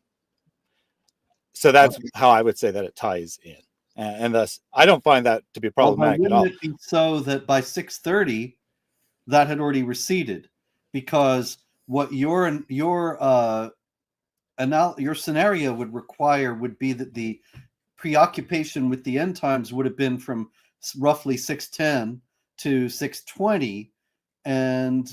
So that's how I would say that it ties in. And thus, I don't find that to be problematic at all. Wouldn't it be so that by 630, that had already receded? Because what your scenario would require would be that the preoccupation with the end times would have been from roughly 610 to 620,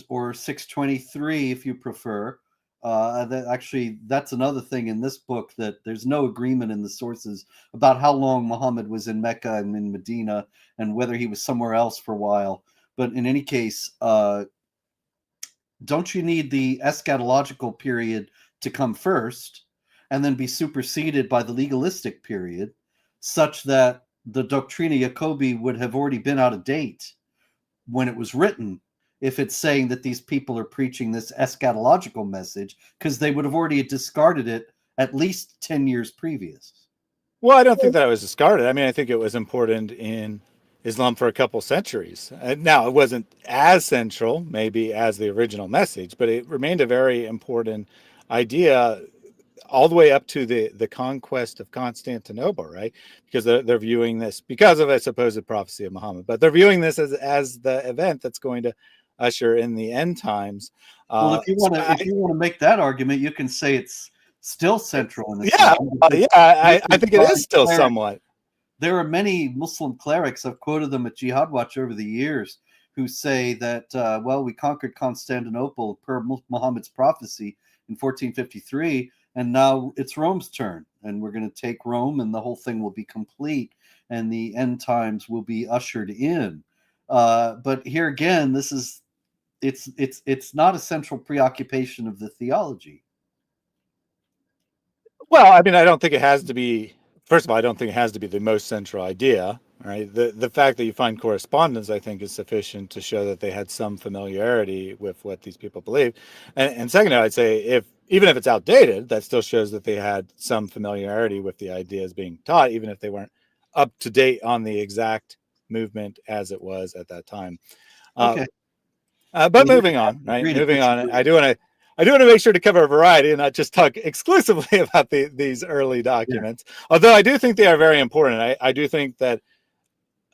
or 623 if you prefer. That's another thing in this book, that there's no agreement in the sources about how long Muhammad was in Mecca and in Medina, and whether he was somewhere else for a while. But in any case, don't you need the eschatological period to come first and then be superseded by the legalistic period, such that the Doctrina Jacobi would have already been out of date when it was written, if it's saying that these people are preaching this eschatological message, because they would have already discarded it at least 10 years previous? Well, I don't think that it was discarded. I mean, I think it was important in Islam for a couple centuries. Now, it wasn't as central, maybe, as the original message, but it remained a very important idea all the way up to the conquest of Constantinople, right? Because they're viewing this because of a supposed prophecy of Muhammad, but they're viewing this as the event that's going to usher in the end times. Well, if you want to make that argument, you can say it's still central in Islam. I think it is still somewhat. There are many Muslim clerics, I've quoted them at Jihad Watch over the years, who say that, we conquered Constantinople per Muhammad's prophecy in 1453, and now it's Rome's turn, and we're going to take Rome, and the whole thing will be complete, and the end times will be ushered in. But here again, it's not a central preoccupation of the theology. Well, I mean, I don't think it has to be. First of all, I don't think it has to be the most central idea, right? The fact that you find correspondence, I think, is sufficient to show that they had some familiarity with what these people believe. And second, I'd say even if it's outdated, that still shows that they had some familiarity with the ideas being taught, even if they weren't up to date on the exact movement as it was at that time. Okay. But moving on, right? Moving on. I do want to make sure to cover a variety and not just talk exclusively about these early documents. Yeah. Although I do think they are very important. I do think that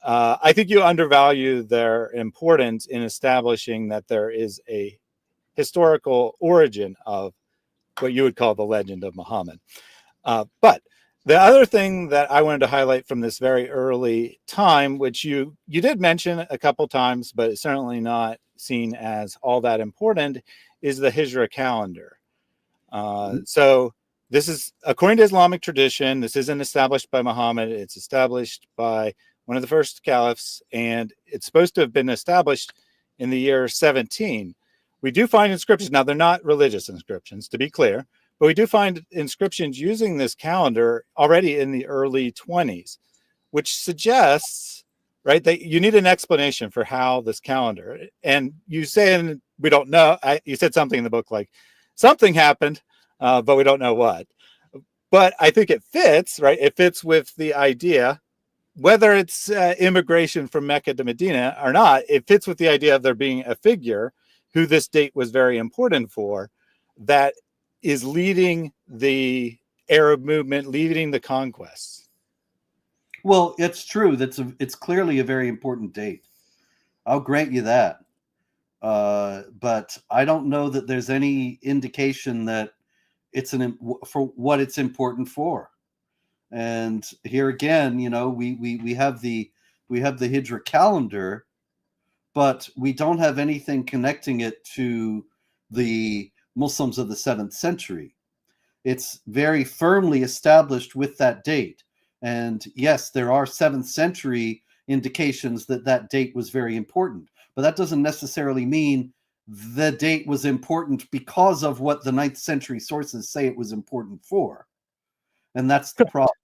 I think you undervalue their importance in establishing that there is a historical origin of what you would call the legend of Muhammad. But the other thing that I wanted to highlight from this very early time, which you did mention a couple times, but it's certainly not seen as all that important, is the Hijra calendar. So this is, according to Islamic tradition, this isn't established by Muhammad. It's established by one of the first caliphs, and it's supposed to have been established in the year 17. We do find inscriptions. Now, they're not religious inscriptions, to be clear, but we do find inscriptions using this calendar already in the early 20s, which suggests, right, that you need an explanation for how this calendar, and you say, and we don't know, you said something in the book like something happened, but we don't know what. But I think it fits, right? It fits with the idea, whether it's immigration from Mecca to Medina or not, it fits with the idea of there being a figure who this date was very important for, that is leading the Arab movement, leading the conquests. Well, it's true. It's clearly a very important date. I'll grant you that. But I don't know that there's any indication that it's for what it's important for. And here again, we have the Hijra calendar, but we don't have anything connecting it to the Muslims of the 7th century. It's very firmly established with that date. And yes, there are 7th century indications that that date was very important, but that doesn't necessarily mean the date was important because of what the 9th century sources say it was important for. And that's the problem.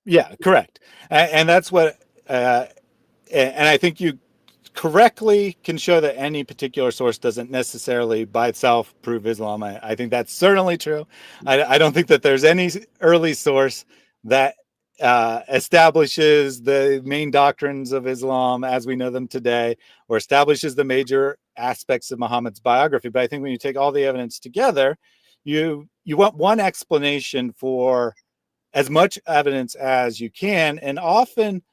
Yeah, correct. And that's what, and I think you correctly can show that any particular source doesn't necessarily by itself prove Islam. I think that's certainly true. I don't think that there's any early source that establishes the main doctrines of Islam as we know them today, or establishes the major aspects of Muhammad's biography. But I think when you take all the evidence together, you want one explanation for as much evidence as you can. And often,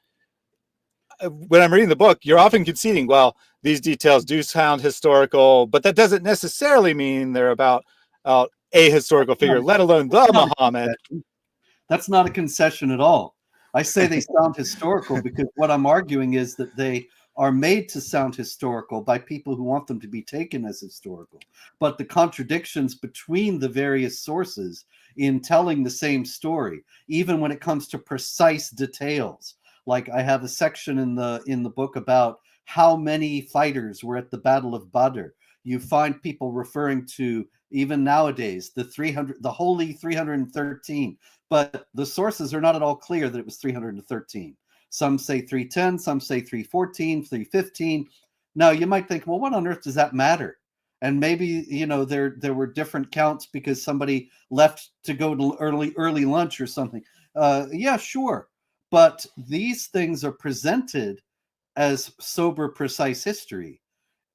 when I'm reading the book, you're often conceding, well, these details do sound historical, but that doesn't necessarily mean they're about a historical figure, let alone the Muhammad. That's not a concession at all. I say they sound historical because what I'm arguing is that they are made to sound historical by people who want them to be taken as historical. But the contradictions between the various sources in telling the same story, even when it comes to precise details, like I have a section in the book about how many fighters were at the Battle of Badr. You find people referring to, even nowadays, the holy 313, but the sources are not at all clear that it was 313. Some say 310, some say 314, 315. Now you might think, well, what on earth does that matter? And maybe, there were different counts because somebody left to go to early lunch or something. Yeah, sure. But these things are presented as sober, precise history.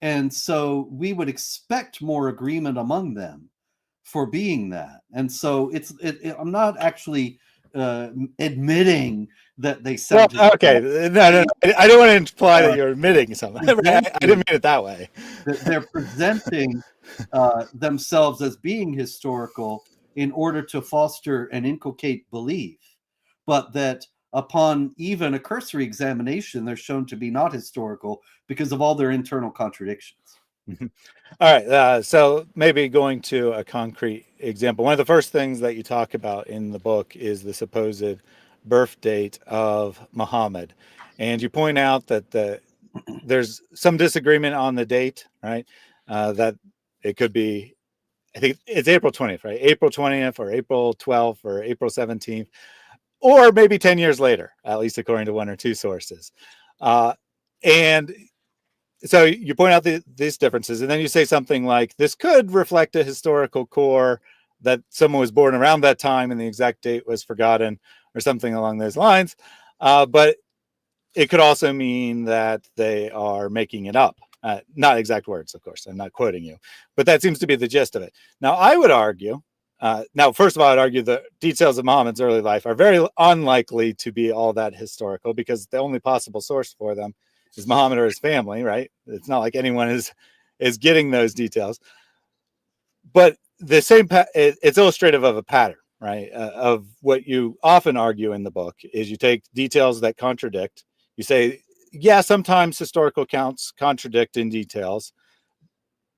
And so we would expect more agreement among them for being that. And so I'm not actually admitting that they sound. Well, okay, no. I don't want to imply that you're admitting something. I didn't mean it that way. They're presenting themselves as being historical in order to foster and inculcate belief, but that upon even a cursory examination, they're shown to be not historical because of all their internal contradictions. All right. So maybe going to a concrete example. One of the first things that you talk about in the book is the supposed birth date of Muhammad. And you point out that there's some disagreement on the date, right? That it could be, I think it's April 20th, right? April 20th or April 12th or April 17th, or maybe 10 years later, at least according to one or two sources. And so you point out these differences, and then you say something like, this could reflect a historical core that someone was born around that time and the exact date was forgotten, or something along those lines. But it could also mean that they are making it up. Not exact words, of course. I'm not quoting you, but that seems to be the gist of it. Now, I would argue, first of all, I'd argue the details of Muhammad's early life are very unlikely to be all that historical, because the only possible source for them is Muhammad or his family, right? It's not like anyone is getting those details. But the same, it's illustrative of a pattern, right? Of what you often argue in the book is you take details that contradict. You say, yeah, sometimes historical accounts contradict in details,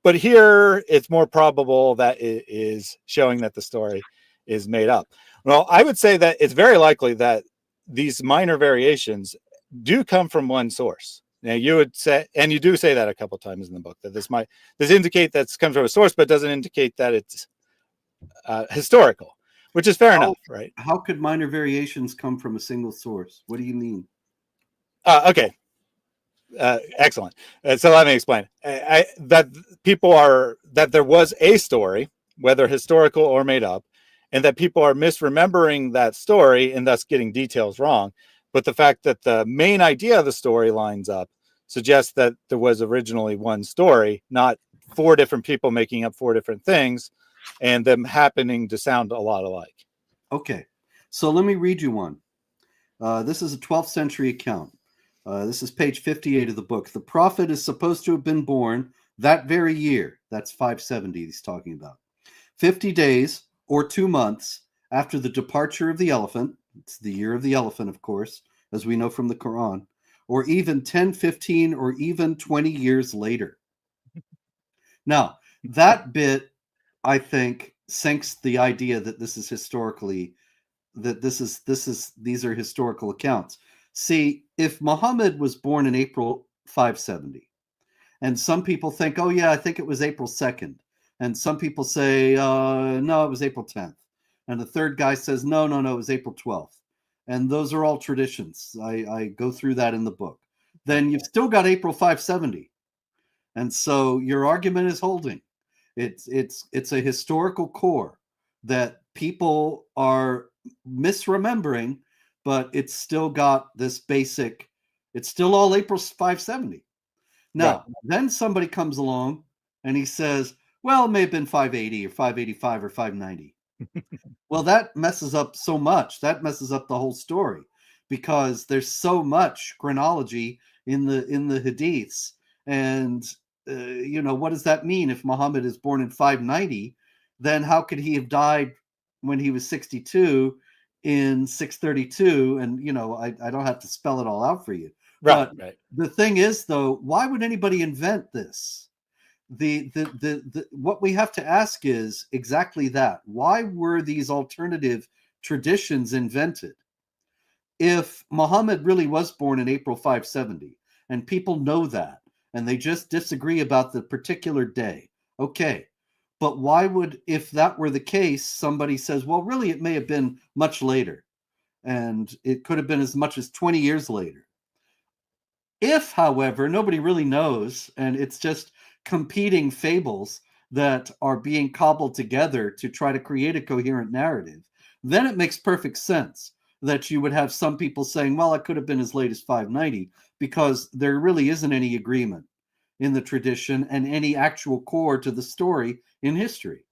but here it's more probable that it is showing that the story is made up. Well, I would say that it's very likely that these minor variations do come from one source. Now, you would say, and you do say that a couple of times in the book, that this indicate that it comes from a source, but doesn't indicate that it's historical, which is fair enough, right? How could minor variations come from a single source? What do you mean? Okay. Excellent. So let me explain. That there was a story, whether historical or made up, and that people are misremembering that story and thus getting details wrong. But the fact that the main idea of the story lines up suggests that there was originally one story, not four different people making up four different things and them happening to sound a lot alike. Okay, so let me read you one. This is a 12th century account. This is page 58 of the book. The prophet is supposed to have been born that very year. That's 570 he's talking about. 50 days or 2 months after the departure of the elephant. It's the year of the elephant, of course, as we know from the Quran. Or even 10, 15, or even 20 years later. Now, that bit, I think, sinks the idea that this is historically, that these are historical accounts. See, if Muhammad was born in April 570, and some people think, oh yeah, I think it was April 2nd, and some people say, no, it was April 10th, and the third guy says, no, it was April 12th, and those are all traditions. I go through that in the book. Then you've still got April 570, and so your argument is holding. It's a historical core that people are misremembering, but it's still got this basic, it's still all April 570. Now, right. Then somebody comes along and he says, well, it may have been 580 or 585 or 590. Well, that messes up so much. That messes up the whole story, because there's so much chronology in the hadiths. And what does that mean? If Muhammad is born in 590, then how could he have died when he was 62 in 632? And I don't have to spell it all out for you. Right. But the thing is, though, why would anybody invent this? What we have to ask is exactly that. Why were these alternative traditions invented? If Muhammad really was born in April 570, and people know that, and they just disagree about the particular day, okay. But why would, if that were the case, somebody says, well, really, it may have been much later, and it could have been as much as 20 years later. If, however, nobody really knows, and it's just competing fables that are being cobbled together to try to create a coherent narrative, then it makes perfect sense that you would have some people saying, well, it could have been as late as 590, because there really isn't any agreement in the tradition and any actual core to the story in history.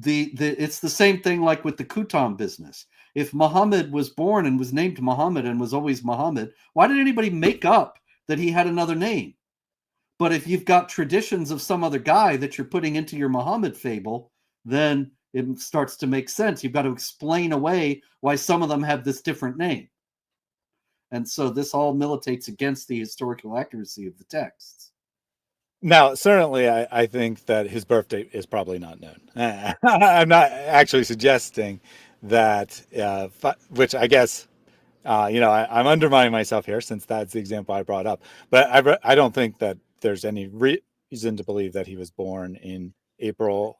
It's the same thing like with the Kutam business. If Muhammad was born and was named Muhammad and was always Muhammad, why did anybody make up that he had another name? But if you've got traditions of some other guy that you're putting into your Muhammad fable, then it starts to make sense. You've got to explain away why some of them have this different name. And so this all militates against the historical accuracy of the texts. Now, certainly, I think that his birthday is probably not known. I'm not actually suggesting that, which I guess, I'm undermining myself here since that's the example I brought up. But I don't think that there's any reason to believe that he was born in April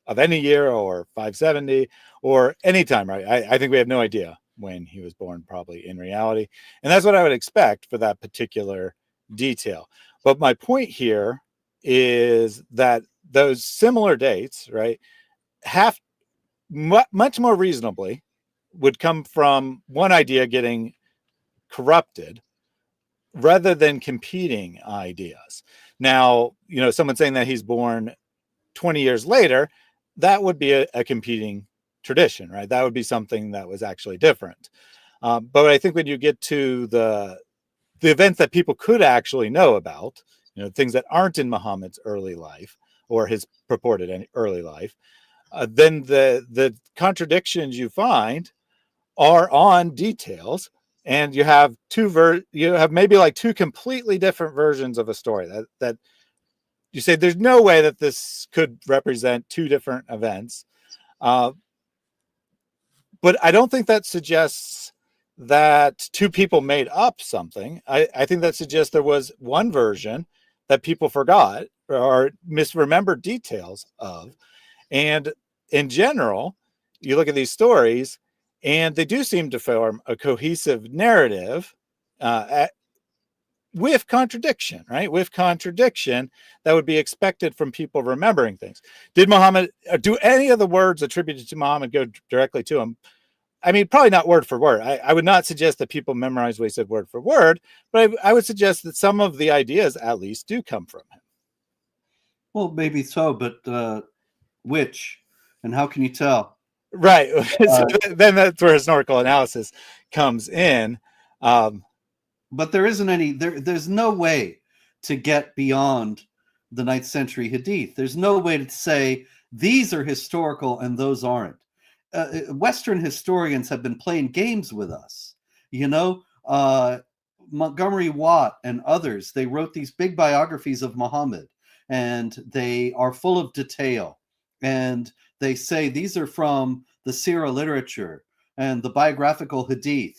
of any year or 570 or any time, right? I think we have no idea when he was born, probably in reality. And that's what I would expect for that particular detail. But my point here is that those similar dates, right, have much more reasonably would come from one idea getting corrupted rather than competing ideas. Now, someone saying that he's born 20 years later, that would be a competing tradition, right? That would be something that was actually different. But I think when you get to the events that people could actually know about, things that aren't in Muhammad's early life or his purported early life, then the contradictions you find are on details, and you have maybe like two completely different versions of a story that you say there's no way that this could represent two different events. But I don't think that suggests that two people made up something. I think that suggests there was one version that people forgot or misremembered details of. And in general, you look at these stories and they do seem to form a cohesive narrative with contradiction, right? With contradiction that would be expected from people remembering things. Did Muhammad, do any of the words attributed to Muhammad go directly to him? I mean, probably not word for word. I would not suggest that people memorize what he said word for word, but I would suggest that some of the ideas at least do come from him. Well, maybe so, but which? And how can you tell? Right. So then that's where historical analysis comes in. But there isn't any, there's no way to get beyond the 9th century Hadith. There's no way to say these are historical and those aren't. Western historians have been playing games with us. Montgomery Watt and others, they wrote these big biographies of Muhammad, and they are full of detail. And they say these are from the Sirah literature and the biographical Hadith.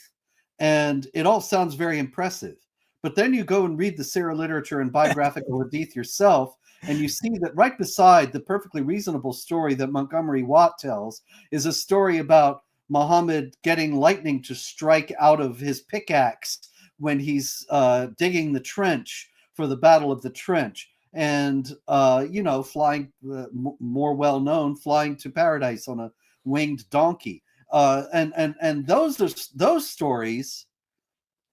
And it all sounds very impressive. But then you go and read the Sirah literature and biographical Hadith yourself, and you see that right beside the perfectly reasonable story that Montgomery Watt tells is a story about Muhammad getting lightning to strike out of his pickaxe when he's digging the trench for the Battle of the Trench. And, flying, more well-known, flying to paradise on a winged donkey. And those stories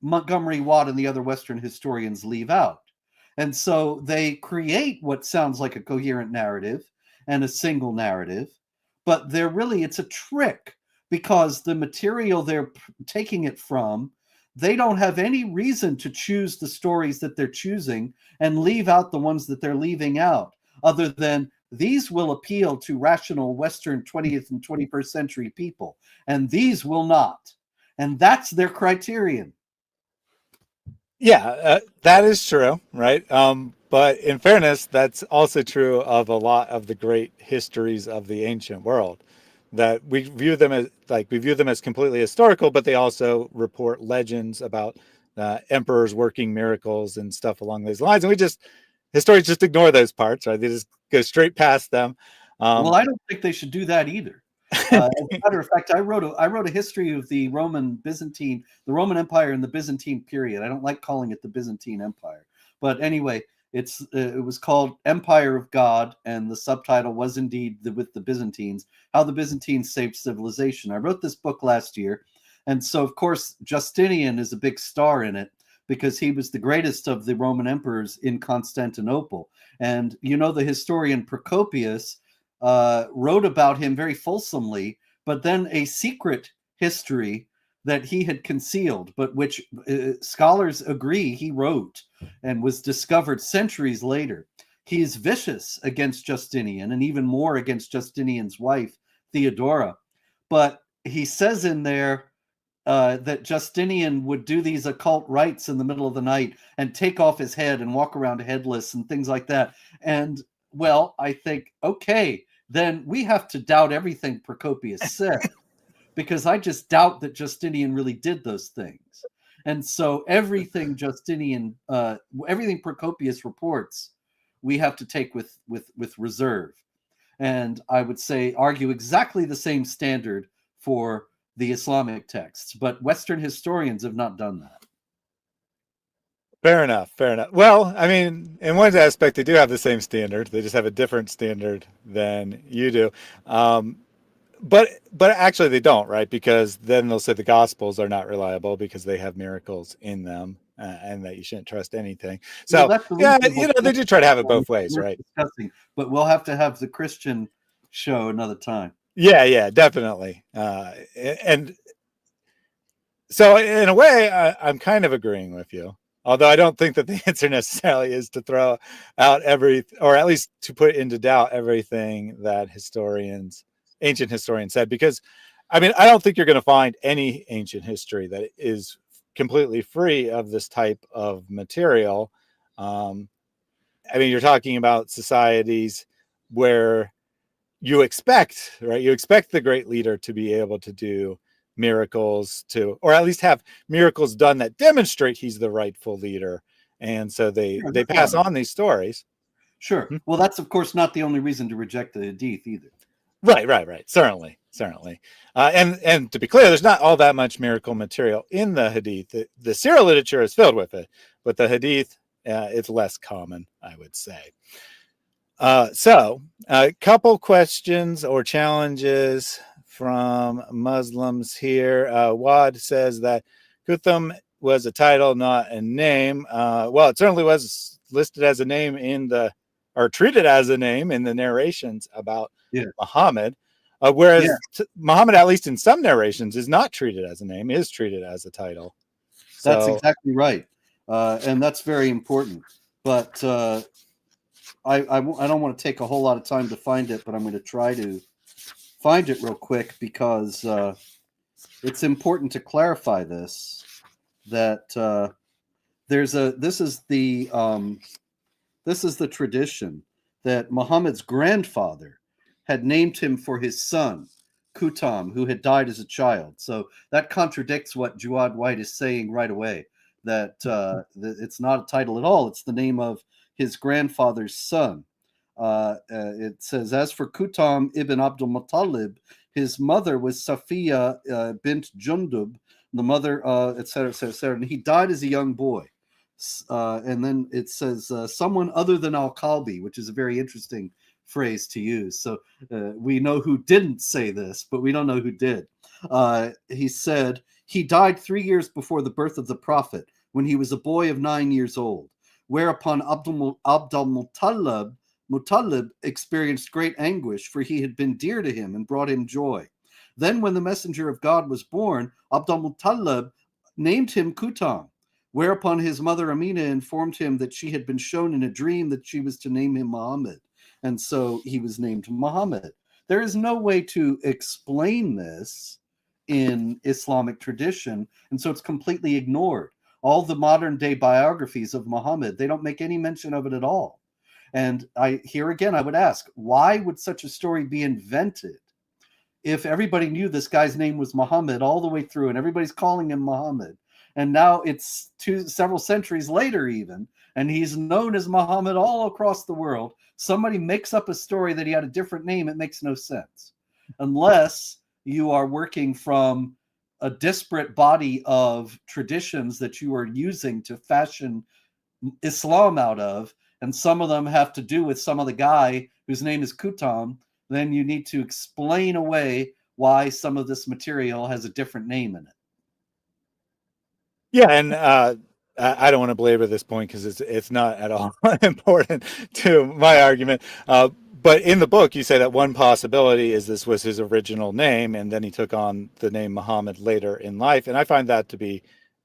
Montgomery Watt and the other Western historians leave out. And so they create what sounds like a coherent narrative and a single narrative, but it's a trick, because the material they're taking it from, they don't have any reason to choose the stories that they're choosing and leave out the ones that they're leaving out, other than these will appeal to rational Western 20th and 21st century people, and these will not. And that's their criterion. Yeah, that is true, right? But in fairness, that's also true of a lot of the great histories of the ancient world, that we view them as completely historical, but they also report legends about emperors working miracles and stuff along those lines. And historians just ignore those parts, right? They just go straight past them. Well, I don't think they should do that either. As a matter of fact, I wrote a history of the Roman Empire in the Byzantine period. I don't like calling it the Byzantine Empire, but anyway, it was called Empire of God, and the subtitle was indeed with the Byzantines, how the Byzantines saved civilization. I wrote this book last year, and so of course Justinian is a big star in it, because he was the greatest of the Roman emperors in Constantinople. And the historian Procopius wrote about him very fulsomely, but then a secret history that he had concealed, but which scholars agree he wrote and was discovered centuries later. He is vicious against Justinian, and even more against Justinian's wife, Theodora. But he says in there, that Justinian would do these occult rites in the middle of the night and take off his head and walk around headless and things like that. And, well, I think, okay, then we have to doubt everything Procopius said, because I just doubt that Justinian really did those things. And so everything everything Procopius reports, we have to take with reserve. And I would say argue exactly the same standard for the Islamic texts, but Western historians have not done that. Fair enough. Fair enough. Well, I mean, in one aspect, they do have the same standard. They just have a different standard than you do. But actually, they don't, right? Because then they'll say the Gospels are not reliable because they have miracles in them, and that you shouldn't trust anything. So, yeah, they do try to have it both ways, right? But we'll have to have the Christian show another time. Yeah, definitely. And so, in a way, I'm kind of agreeing with you. Although I don't think that the answer necessarily is to throw out or at least to put into doubt everything that ancient historians said, because I mean, I don't think you're going to find any ancient history that is completely free of this type of material. I mean, you're talking about societies where you expect the great leader to be able to do miracles, or at least have miracles done that demonstrate he's the rightful leader. And so they pass on these stories. Sure. Well, that's of course not the only reason to reject the Hadith either. Right. Certainly. And to be clear, there's not all that much miracle material in the Hadith. The Sirah literature is filled with it, but the Hadith, it's less common, I would say. So a couple questions or challenges from Muslims here. Wad says that Kuthum was a title, not a name. Well, it certainly was listed as a name or treated as a name in the narrations about Muhammad. Whereas Muhammad, at least in some narrations, is not treated as a name, is treated as a title. That's exactly right. And that's very important. But I don't want to take a whole lot of time to find it, but I'm going to try to find it real quick, because it's important to clarify this, that this is the tradition that Muhammad's grandfather had named him for his son, Kutam, who had died as a child. So that contradicts what Jawad White is saying right away, that it's not a title at all. It's the name of his grandfather's son. It says, as for Kutam ibn Abdul Muttalib, his mother was Safiya bint Jundub, the mother, etc., and he died as a young boy. And then it says, someone other than Al-Kalbi, which is a very interesting phrase to use. So we know who didn't say this, but we don't know who did. He said, he died 3 years before the birth of the Prophet, when he was a boy of 9 years old, whereupon Abdul Muttalib experienced great anguish, for he had been dear to him and brought him joy. Then when the messenger of God was born, Abdul Muttalib named him Kutam, whereupon his mother Amina informed him that she had been shown in a dream that she was to name him Muhammad. And so he was named Muhammad. There is no way to explain this in Islamic tradition, and so it's completely ignored. All the modern day biographies of Muhammad, they don't make any mention of it at all. And I would ask, why would such a story be invented if everybody knew this guy's name was Muhammad all the way through, and everybody's calling him Muhammad? And now it's several centuries later even, and he's known as Muhammad all across the world. Somebody makes up a story that he had a different name. It makes no sense. Unless you are working from a disparate body of traditions that you are using to fashion Islam out of, and some of them have to do with some other guy whose name is Kutam, then you need to explain away why some of this material has a different name in it. Yeah, and I don't want to belabor this point because it's not at all important to my argument. But in the book, you say that one possibility is this was his original name, and then he took on the name Muhammad later in life. And I find that to be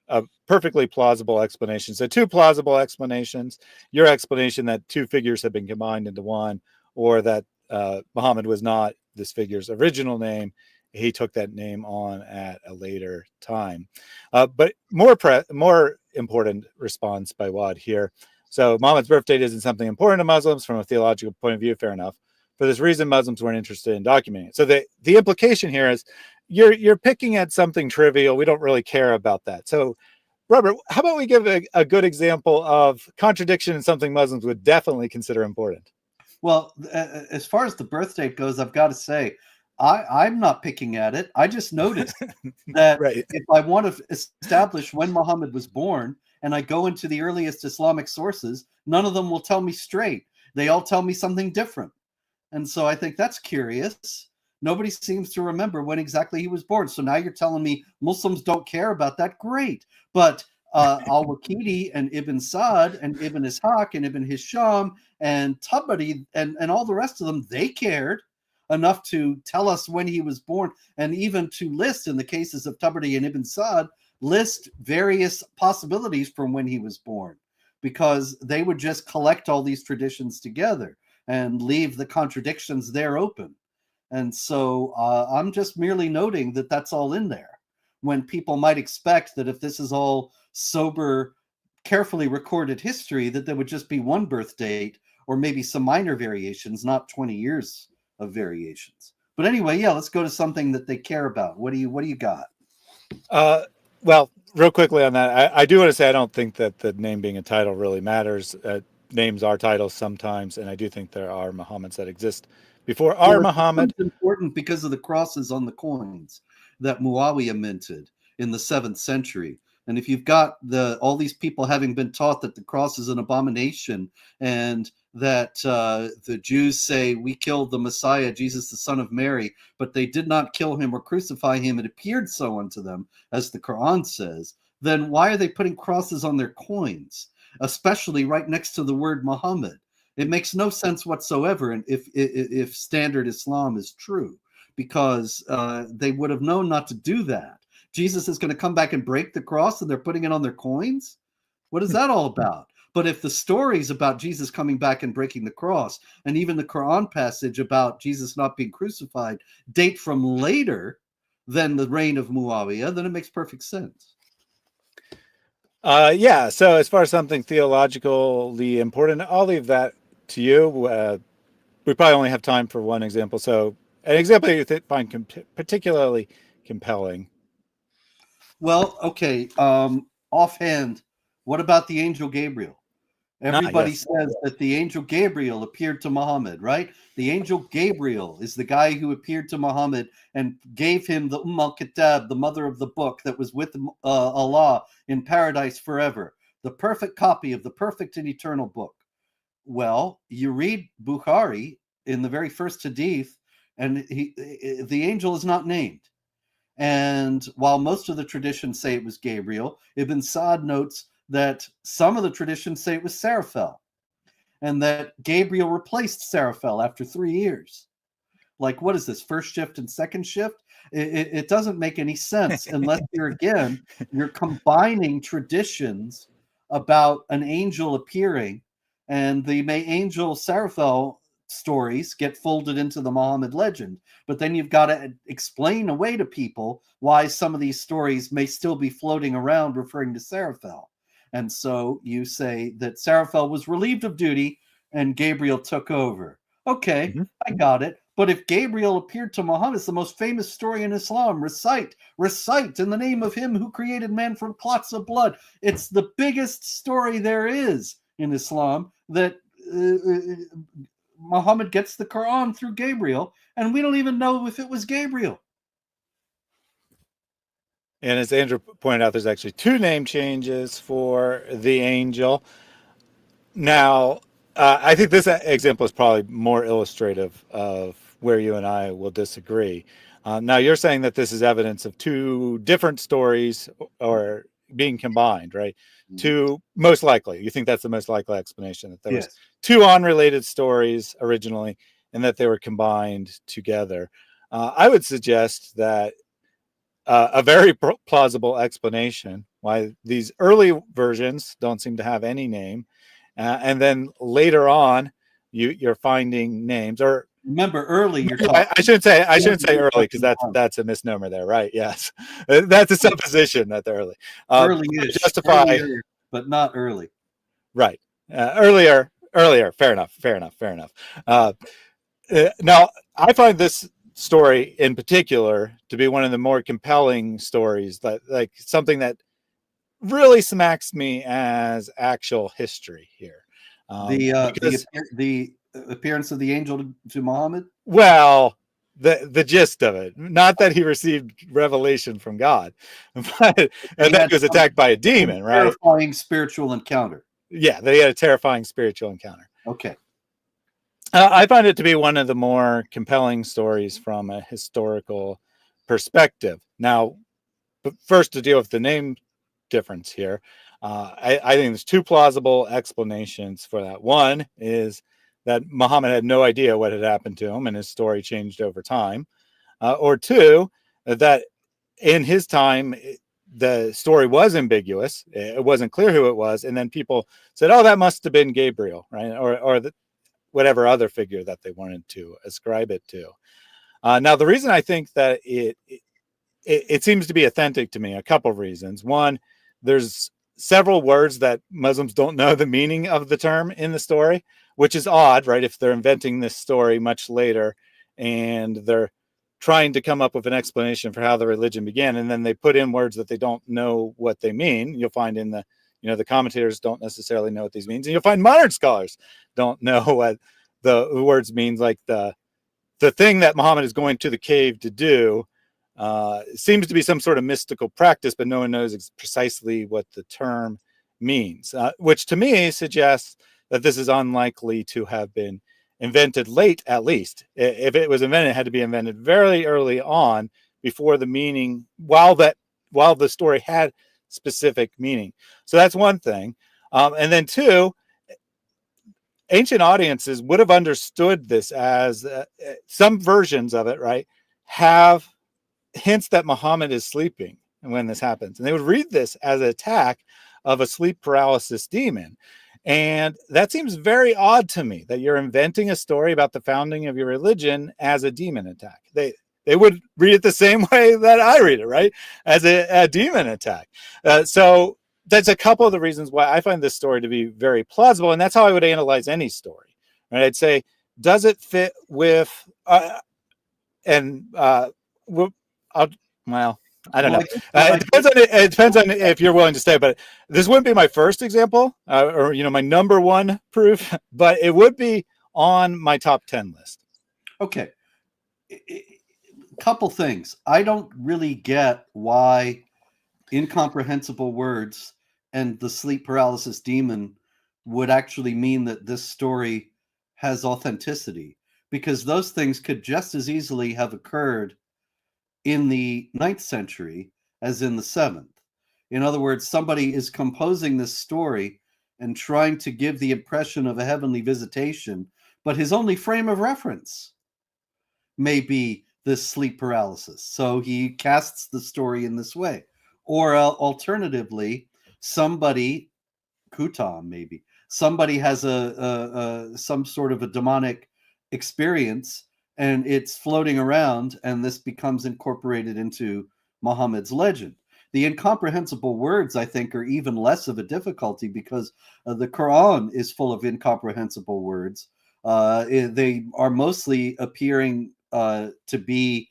a perfectly plausible explanation. So two plausible explanations: your explanation that two figures have been combined into one, or that Muhammad was not this figure's original name, he took that name on at a later time. But more important response by Wad here. So Muhammad's birth date isn't something important to Muslims from a theological point of view. Fair enough. For this reason, Muslims weren't interested in documenting it. So the implication here is you're picking at something trivial. We don't really care about that. So Robert, how about we give a good example of contradiction in something Muslims would definitely consider important? Well, as far as the birth date goes, I've got to say, I'm not picking at it. I just noticed that Right. if I want to establish when Muhammad was born and I go into the earliest Islamic sources, none of them will tell me straight. They all tell me something different. And so I think that's curious. Nobody seems to remember when exactly he was born. So now you're telling me Muslims don't care about that? Great. But al-Waqidi and Ibn Sa'd and Ibn Ishaq and Ibn Hisham and Tabari and all the rest of them, they cared enough to tell us when he was born, and even to list, in the cases of Tabari and Ibn Sa'd, list various possibilities from when he was born, because they would just collect all these traditions together and leave the contradictions there open. And so I'm just merely noting that that's all in there, when people might expect that if this is all sober, carefully recorded history, that there would just be one birth date or maybe some minor variations, not 20 years of variations. But anyway, yeah, let's go to something that they care about. What do you got? Well, real quickly on that, I do want to say I don't think that the name being a title really matters. Names are titles sometimes, and I do think there are Muhammads that exist before our Muhammad. It's important because of the crosses on the coins that Muawiyah minted in the 7th century. And if you've got all these people having been taught that the cross is an abomination, and that the Jews say, we killed the Messiah, Jesus, the son of Mary, but they did not kill him or crucify him, it appeared so unto them, as the Quran says, then why are they putting crosses on their coins, especially right next to the word Muhammad? It makes no sense whatsoever, and if standard Islam is true, because they would have known not to do that. Jesus is going to come back and break the cross, and they're putting it on their coins? What is that all about? But if the stories about Jesus coming back and breaking the cross, and even the Quran passage about Jesus not being crucified, date from later than the reign of Muawiyah, then it makes perfect sense. Yeah, so as far as something theologically important, I'll leave that to you. We probably only have time for one example. So an example you find particularly compelling. Well, okay. Offhand, what about the angel Gabriel? Everybody says that the angel Gabriel appeared to Muhammad, right? The angel Gabriel is the guy who appeared to Muhammad and gave him the al-Kitab, the mother of the book that was with Allah in paradise forever, the perfect copy of the perfect and eternal book. Well, you read Bukhari in the very first hadith, and the angel is not named. And while most of the traditions say it was Gabriel, Ibn Sa'd notes that some of the traditions say it was Seraphel, and that Gabriel replaced Seraphel after 3 years. Like, what is this, first shift and second shift? It doesn't make any sense unless you're combining traditions about an angel appearing, and the angel Seraphel stories get folded into the Muhammad legend. But then you've got to explain away to people why some of these stories may still be floating around referring to Seraphel. And so you say that Seraphel was relieved of duty and Gabriel took over. Okay, I got it. But if Gabriel appeared to Muhammad, it's the most famous story in Islam. Recite in the name of him who created man from clots of blood. It's the biggest story there is in Islam, that Muhammad gets the Quran through Gabriel, and we don't even know if it was Gabriel. And as Andrew pointed out, there's actually 2 name changes for the angel. Now, I think this example is probably more illustrative of where you and I will disagree. Now, you're saying that this is evidence of 2 different stories or being combined, right? 2, most likely. You think that's the most likely explanation, that there was 2 unrelated stories originally and that they were combined together. I would suggest that a very plausible explanation why these early versions don't seem to have any name. And then later on, you're finding names, or remember early. You're I, talking. I shouldn't say early, because that's a misnomer there, right? Yes, that's a supposition that they're early. Early-ish, Justify, earlier, but not early. right? Earlier. Fair enough. Now, I find this story in particular to be one of the more compelling stories, that like something that really smacks me as actual history here. Because, The appearance of the angel to Muhammad. well, the gist of it, not that he received revelation from God, but that he was attacked by a demon, right? Terrifying spiritual encounter. Yeah, they had a terrifying spiritual encounter. Okay. I find it to be one of the more compelling stories from a historical perspective. Now, but first, to deal with the name difference here, I think there's two plausible explanations for that. One is that Muhammad had no idea what had happened to him, and his story changed over time. Or two, that in his time, the story was ambiguous. It wasn't clear who it was. And then people said, oh, that must have been Gabriel, right? Or whatever other figure that they wanted to ascribe it to. Now, the reason I think that it seems to be authentic to me, a couple of reasons. One, there's several words that Muslims don't know the meaning of the term in the story, which is odd, right? If they're inventing this story much later and they're trying to come up with an explanation for how the religion began, and then they put in words that they don't know what they mean. You'll find in the commentators don't necessarily know what these means, and you'll find modern scholars don't know what the words means. Like the thing that Muhammad is going to the cave to do seems to be some sort of mystical practice, but no one knows precisely what the term means, which to me suggests that this is unlikely to have been invented late, at least. If it was invented, it had to be invented very early on, before the meaning, while the story had specific meaning. So that's one thing. And then two, ancient audiences would have understood this as some versions of it, right, have hints that Muhammad is sleeping when this happens. And they would read this as an attack of a sleep paralysis demon. And that seems very odd to me, that you're inventing a story about the founding of your religion as a demon attack. They would read it the same way that I read it, right? As a demon attack. So that's a couple of the reasons why I find this story to be very plausible. And that's how I would analyze any story. Right? I'd say, does it fit with, well, I don't know. It depends on if you're willing to stay, but this wouldn't be my first example, or my number one proof, but it would be on my top 10 list. Okay. Couple things. I don't really get why incomprehensible words and the sleep paralysis demon would actually mean that this story has authenticity, because those things could just as easily have occurred in the 9th century as in the 7th. In other words, somebody is composing this story and trying to give the impression of a heavenly visitation, but his only frame of reference may be this sleep paralysis. So he casts the story in this way. Or alternatively, somebody, Kutam maybe, somebody has some sort of a demonic experience, and it's floating around, and this becomes incorporated into Muhammad's legend. The incomprehensible words, I think, are even less of a difficulty, because the Quran is full of incomprehensible words. They are mostly appearing to be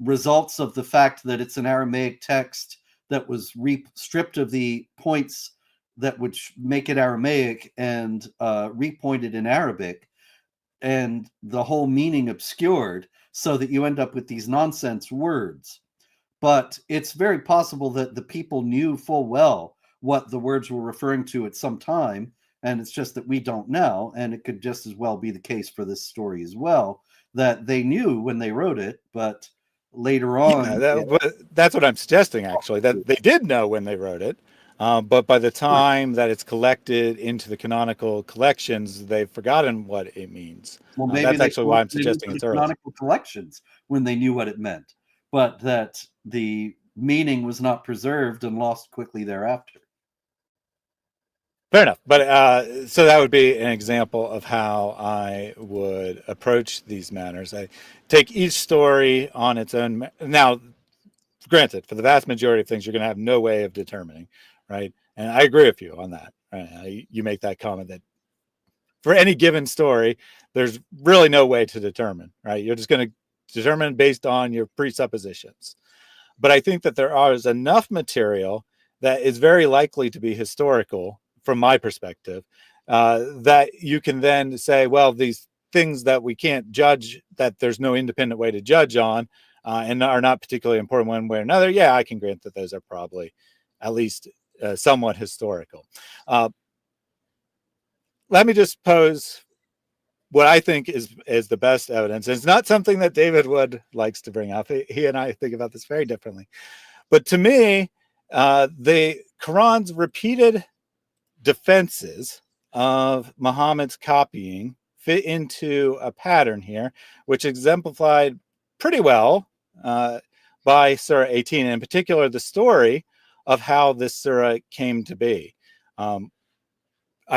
results of the fact that it's an Aramaic text that was stripped of the points that would make it Aramaic and repointed in Arabic, and the whole meaning obscured, so that you end up with these nonsense words. But it's very possible that the people knew full well what the words were referring to at some time, and it's just that we don't know. And it could just as well be the case for this story as well, that they knew when they wrote it, but later on... That's what I'm suggesting, actually, that they did know when they wrote it. But by the time that it's collected into the canonical collections, they've forgotten what it means. Well, maybe that's actually why I'm suggesting it's early. Canonical collections when they knew what it meant, but that the meaning was not preserved and lost quickly thereafter. Fair enough. But so that would be an example of how I would approach these matters. I take each story on its own. Now, granted, for the vast majority of things, you're going to have no way of determining, right? And I agree with you on that. Right? You make that comment that for any given story, there's really no way to determine, right? You're just going to determine based on your presuppositions. But I think that there is enough material that is very likely to be historical from my perspective, that you can then say, well, these things that we can't judge, that there's no independent way to judge on, and are not particularly important one way or another. Yeah, I can grant that those are probably at least somewhat historical. Let me just pose what I think is the best evidence. It's not something that David Wood likes to bring up. He and I think about this very differently. But to me, the Quran's repeated defenses of Muhammad's copying fit into a pattern here, which exemplified pretty well by Surah 18, and in particular, the story of how this surah came to be. I'm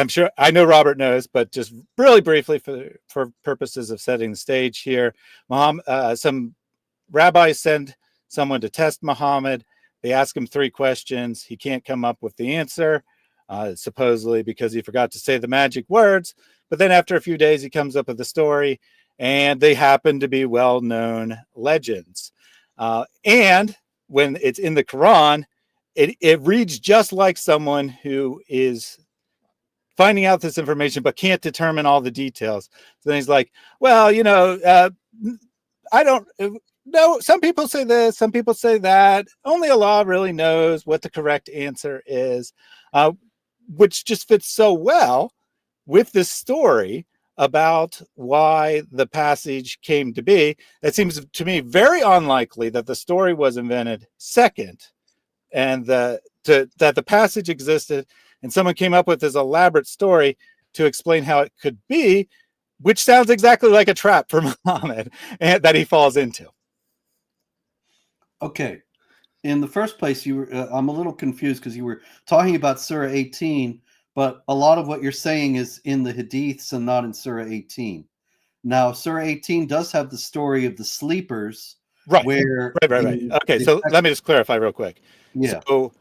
sure I know Robert knows, but just really briefly for purposes of setting the stage here, some rabbis send someone to test Muhammad. They ask him 3 questions. He can't come up with the answer, supposedly because he forgot to say the magic words. But then after a few days, he comes up with the story, and they happen to be well-known legends. And when it's in the Quran, it reads just like someone who is finding out this information but can't determine all the details. So then he's like, well, I don't know. Some people say this, some people say that. Only Allah really knows what the correct answer is, which just fits so well with this story about why the passage came to be. It seems to me very unlikely that the story was invented second, and that the passage existed and someone came up with this elaborate story to explain how it could be, which sounds exactly like a trap for Muhammad and that he falls into. Okay. In the first place, I'm a little confused because you were talking about Surah 18, but a lot of what you're saying is in the Hadiths and not in Surah 18. Now, Surah 18 does have the story of the sleepers. Right. Where right. Okay, so let me just clarify real quick. Yeah. So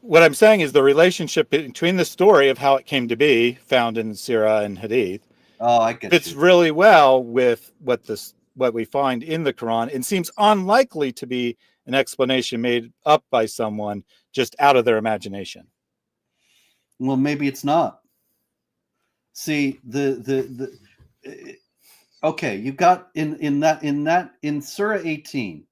what I'm saying is the relationship between the story of how it came to be, found in Surah and Hadith, I get fits you. really well with what we find in the Quran, and seems unlikely to be an explanation made up by someone just out of their imagination. Well, maybe it's not. See, okay, you've got in Surah 18,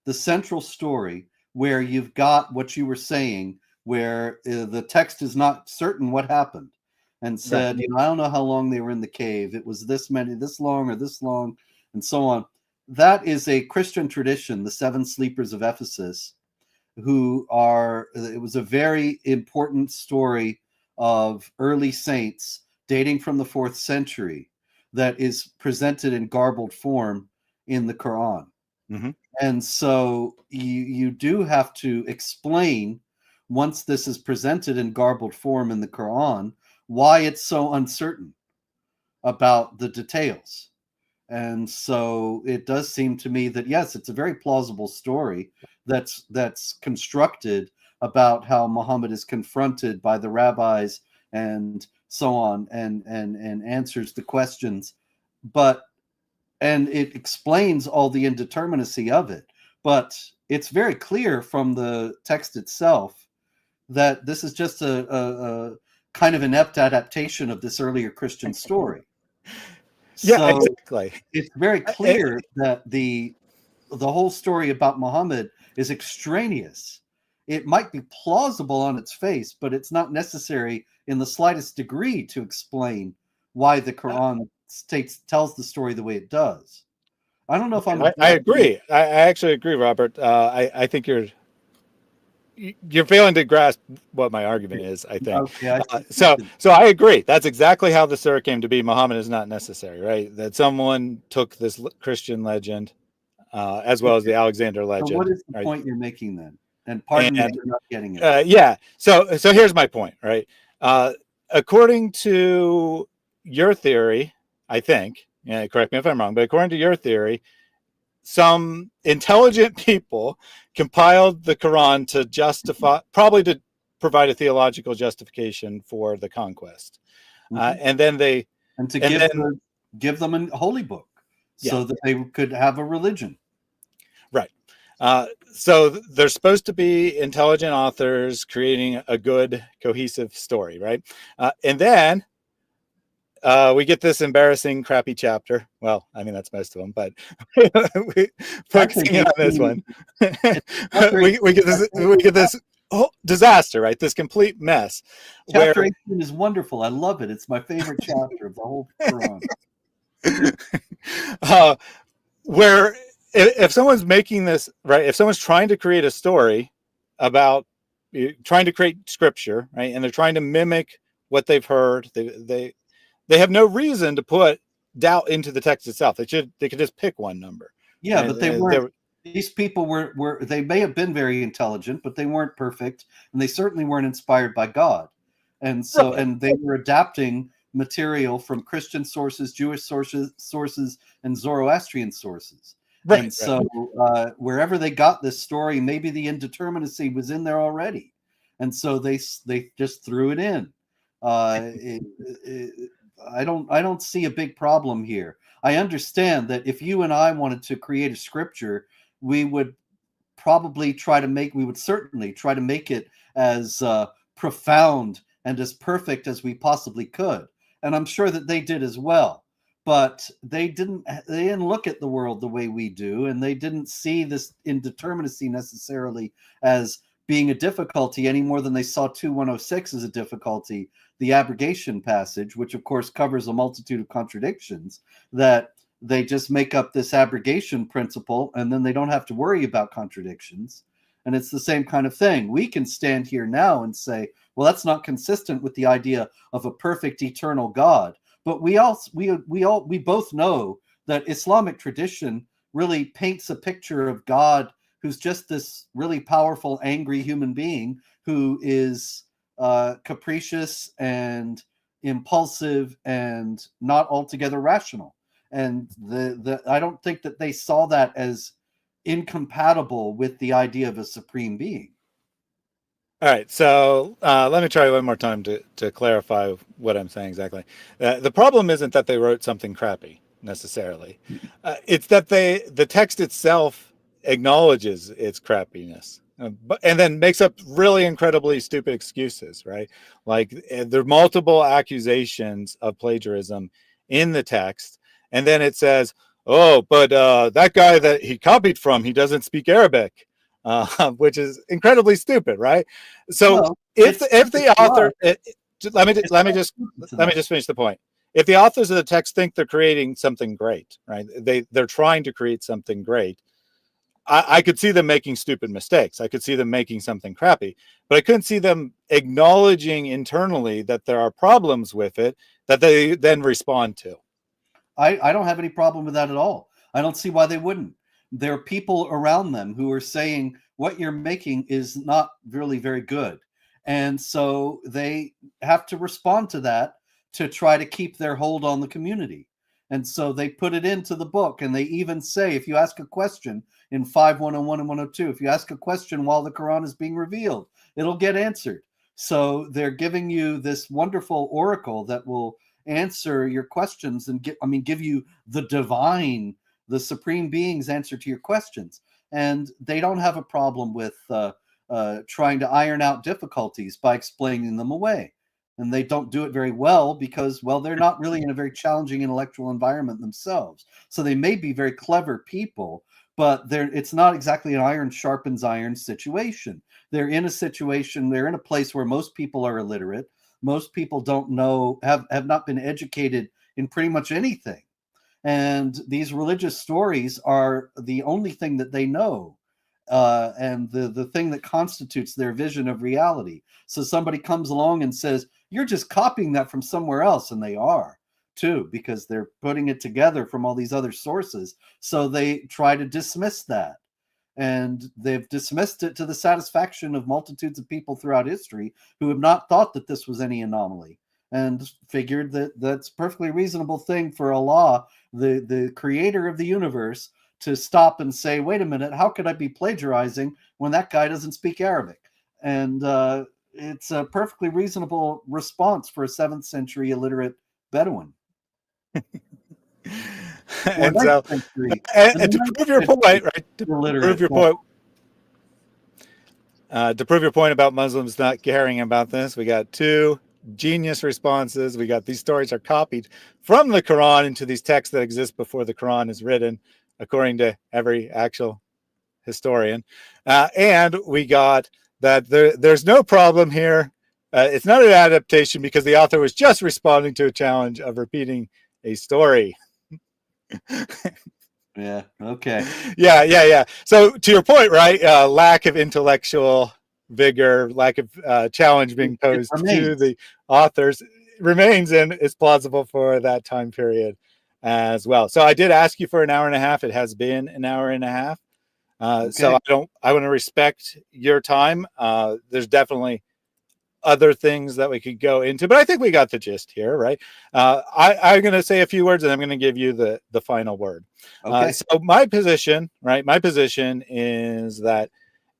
the central story where you've got what you were saying, where the text is not certain what happened, and said, Right. I don't know how long they were in the cave. It was this long, or this long, and so on. That is a Christian tradition, the 7 sleepers of Ephesus, it was a very important story of early saints dating from the 4th century that is presented in garbled form in the Quran. Mm-hmm. And so you do have to explain, once this is presented in garbled form in the Quran, why it's so uncertain about the details. And so it does seem to me that, yes, it's a very plausible story that's constructed about how Muhammad is confronted by the rabbis and so on, and answers the questions, and it explains all the indeterminacy of it. But it's very clear from the text itself that this is just a kind of inept adaptation of this earlier Christian story. Yeah, so exactly. It's very clear that the whole story about Muhammad is extraneous. It might be plausible on its face, but it's not necessary in the slightest degree to explain why the Quran tells the story the way it does. I don't know if I agree. I actually agree, Robert. I think you're failing to grasp what my argument is, I think. Okay, so I agree. That's exactly how the surah came to be. Muhammad is not necessary, right? That someone took this Christian legend, as well as the Alexander legend. So what is the point you're making then? And pardon me for not getting it. Yeah. So here's my point, right? according to your theory, I think, correct me if I'm wrong, but according to your theory, some intelligent people compiled the Quran to justify, probably to provide a theological justification for the conquest. And then they, and to and give them a holy book so Yeah. that they could have a religion. right. So they're supposed to be intelligent authors creating a good, cohesive story, right? And then we get this embarrassing, crappy chapter. Well, I mean, that's most of them, but focusing in on this one, we get this disaster, right? This complete mess. Chapter 18 is wonderful. I love it. It's my favorite chapter of the whole Quran. Where if someone's making this, right, if someone's trying to create a story about trying to create scripture, right, and they're trying to mimic what they've heard, they have no reason to put doubt into the text itself. They could just pick one number. Yeah, but they weren't. These people were they may have been very intelligent, but they weren't perfect, and they certainly weren't inspired by God. And so, and they were adapting material from Christian sources, Jewish sources, and Zoroastrian sources. Right, and so, wherever they got this story, maybe the indeterminacy was in there already, and so they just threw it in. I don't see a big problem here. I understand that if you and I wanted to create a scripture, we would certainly try to make it as profound and as perfect as we possibly could. And I'm sure that they did as well. But they didn't look at the world the way we do, and they didn't see this indeterminacy necessarily as being a difficulty any more than they saw 2106 as a difficulty, the abrogation passage, which of course covers a multitude of contradictions, that they just make up this abrogation principle and then they don't have to worry about contradictions. And it's the same kind of thing. We can stand here now and say, well, that's not consistent with the idea of a perfect eternal God. But we both know that Islamic tradition really paints a picture of God who's just this really powerful, angry human being who is capricious and impulsive and not altogether rational. And I don't think that they saw that as incompatible with the idea of a supreme being. All right, so let me try one more time to clarify what I'm saying exactly. The problem isn't that they wrote something crappy necessarily. It's that the text itself acknowledges its crappiness, and then makes up really incredibly stupid excuses, right? Like there are multiple accusations of plagiarism in the text, and then it says, "Oh, but that guy that he copied from, he doesn't speak Arabic." Which is incredibly stupid, right? So well, if the author, let me just finish the point. If the authors of the text think they're creating something great, right? They're trying to create something great. I could see them making stupid mistakes. I could see them making something crappy, but I couldn't see them acknowledging internally that there are problems with it that they then respond to. I don't have any problem with that at all. I don't see why they wouldn't. There are people around them who are saying what you're making is not really very good. And so they have to respond to that to try to keep their hold on the community. And so they put it into the book. And they even say, if you ask a question in 5:101 and 102, if you ask a question while the Quran is being revealed, it'll get answered. So they're giving you this wonderful oracle that will answer your questions and give you the supreme being's answer to your questions. And they don't have a problem with trying to iron out difficulties by explaining them away. And they don't do it very well because, well, they're not really in a very challenging intellectual environment themselves. So they may be very clever people, but it's not exactly an iron sharpens iron situation. They're in a place where most people are illiterate. Most people don't know, have not been educated in pretty much anything. And these religious stories are the only thing that they know, and the thing that constitutes their vision of reality. So somebody comes along and says, you're just copying that from somewhere else, and they are too, because they're putting it together from all these other sources. So they try to dismiss that, and they've dismissed it to the satisfaction of multitudes of people throughout history who have not thought that this was any anomaly. and figured that that's a perfectly reasonable thing for Allah, the creator of the universe, to stop and say, wait a minute, how could I be plagiarizing when that guy doesn't speak Arabic? And it's a perfectly reasonable response for a 7th century illiterate Bedouin. And so, century, and to prove your point, right? To prove your point. To prove your point about Muslims not caring about this, we got 2 genius responses. We got these stories are copied from the Quran into these texts that exist before the Quran is written, according to every actual historian. And we got that there's no problem here. It's not an adaptation because the author was just responding to a challenge of repeating a story. Yeah. Okay. Yeah. So to your point, right? Lack of intellectual vigor, lack of challenge being posed to the authors remains, and is plausible for that time period as well. So I did ask you for an hour and a half. It has been an hour and a half. Okay. So I want to respect your time. There's definitely other things that we could go into, but I think we got the gist here, right? I'm going to say a few words and I'm going to give you the final word. Okay. So my position is that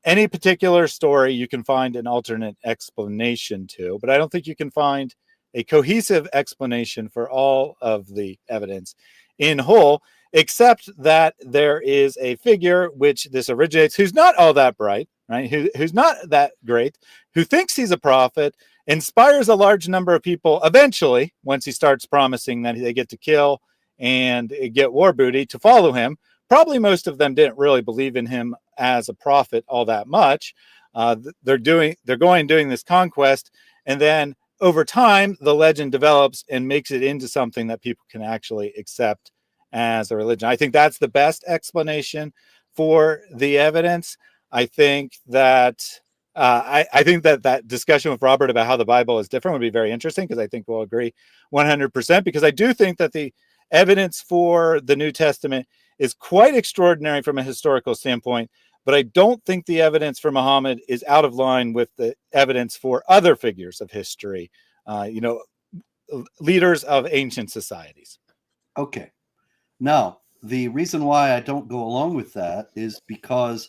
any particular story you can find an alternate explanation to, but I don't think you can find a cohesive explanation for all of the evidence in whole, except that there is a figure which this originates, who's not all that bright, right? Who's not that great, who thinks he's a prophet, inspires a large number of people eventually, once he starts promising that they get to kill and get war booty, to follow him. Probably most of them didn't really believe in him as a prophet all that much. They're doing this conquest, and then over time, the legend develops and makes it into something that people can actually accept as a religion. I think that's the best explanation for the evidence. I think that I think that discussion with Robert about how the Bible is different would be very interesting, because I think we'll agree 100%, because I do think that the evidence for the New Testament is quite extraordinary from a historical standpoint, but I don't think the evidence for Muhammad is out of line with the evidence for other figures of history, leaders of ancient societies. Okay. Now, the reason why I don't go along with that is because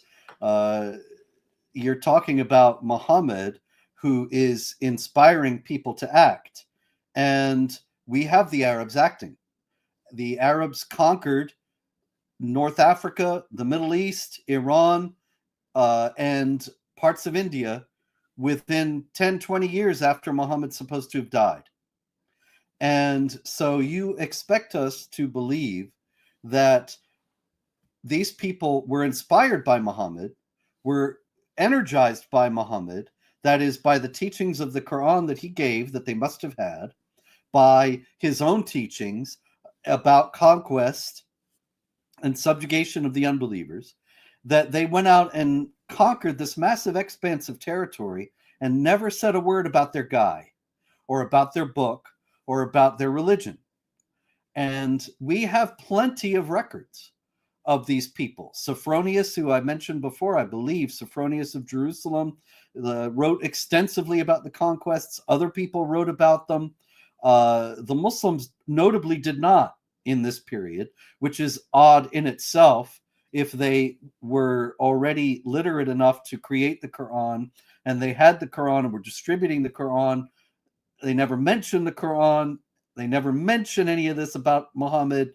you're talking about Muhammad, who is inspiring people to act. And we have the Arabs acting. The Arabs conquered North Africa, the Middle East, Iran, and parts of India within 10, 20 years after Muhammad's supposed to have died. And so you expect us to believe that these people were inspired by Muhammad, were energized by Muhammad, that is, by the teachings of the Quran that he gave, that they must have had, by his own teachings about conquest and subjugation of the unbelievers, that they went out and conquered this massive expanse of territory and never said a word about their guy or about their book or about their religion. And we have plenty of records of these people. Sophronius, who I mentioned before, I believe, Sophronius of Jerusalem, wrote extensively about the conquests. Other people wrote about them. The Muslims notably did not in this period, which is odd in itself if they were already literate enough to create the Quran, and they had the Quran and were distributing the Quran. They never mentioned the Quran. They never mention any of this about Muhammad.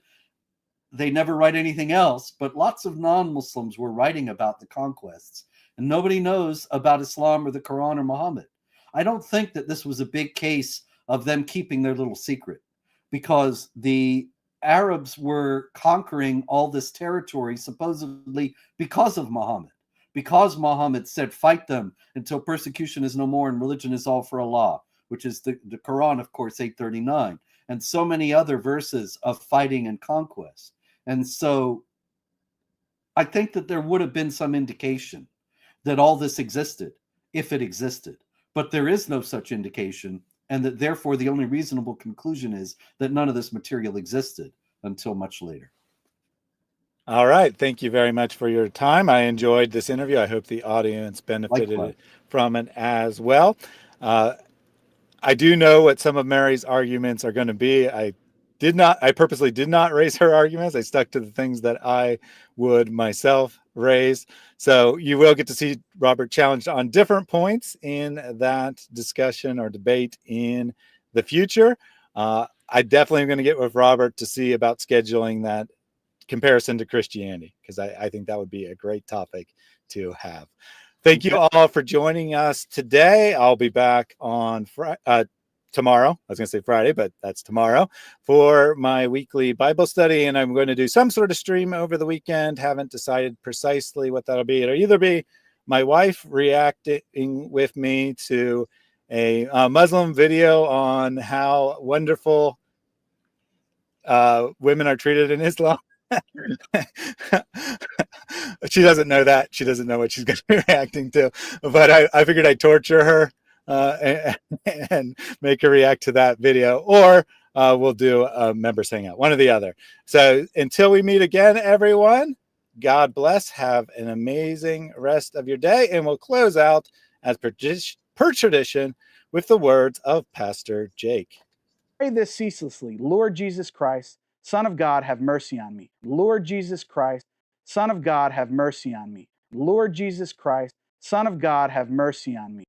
They never write anything else, but lots of non-Muslims were writing about the conquests, and nobody knows about Islam or the Quran or Muhammad. I don't think that this was a big case of them keeping their little secret, because the Arabs were conquering all this territory supposedly because of Muhammad, because Muhammad said, fight them until persecution is no more and religion is all for Allah, which is the Quran, of course, 839, and so many other verses of fighting and conquest. And so I think that there would have been some indication that all this existed, if it existed. But there is no such indication, and that therefore the only reasonable conclusion is that none of this material existed until much later. All right. Thank you very much for your time. I enjoyed this interview. I hope the audience benefited from it as well. I do know what some of Mary's arguments are going to be. I purposely did not raise her arguments. I stuck to the things that I would myself raise. So you will get to see Robert challenged on different points in that discussion or debate in the future. I definitely am going to get with Robert to see about scheduling that comparison to Christianity, because I think that would be a great topic to have. Thank you all for joining us today. I'll be back on tomorrow. I was going to say Friday, but that's tomorrow, for my weekly Bible study. And I'm going to do some sort of stream over the weekend. Haven't decided precisely what that'll be. It'll either be my wife reacting with me to a Muslim video on how wonderful women are treated in Islam. She doesn't know that. She doesn't know what she's going to be reacting to. But I figured I'd torture her and make her react to that video. Or we'll do a members hangout, one or the other. So until we meet again, everyone, God bless. Have an amazing rest of your day. And we'll close out, as per tradition, with the words of Pastor Jake. Pray this ceaselessly. Lord Jesus Christ, Son of God, have mercy on me. Lord Jesus Christ, Son of God, have mercy on me. Lord Jesus Christ, Son of God, have mercy on me.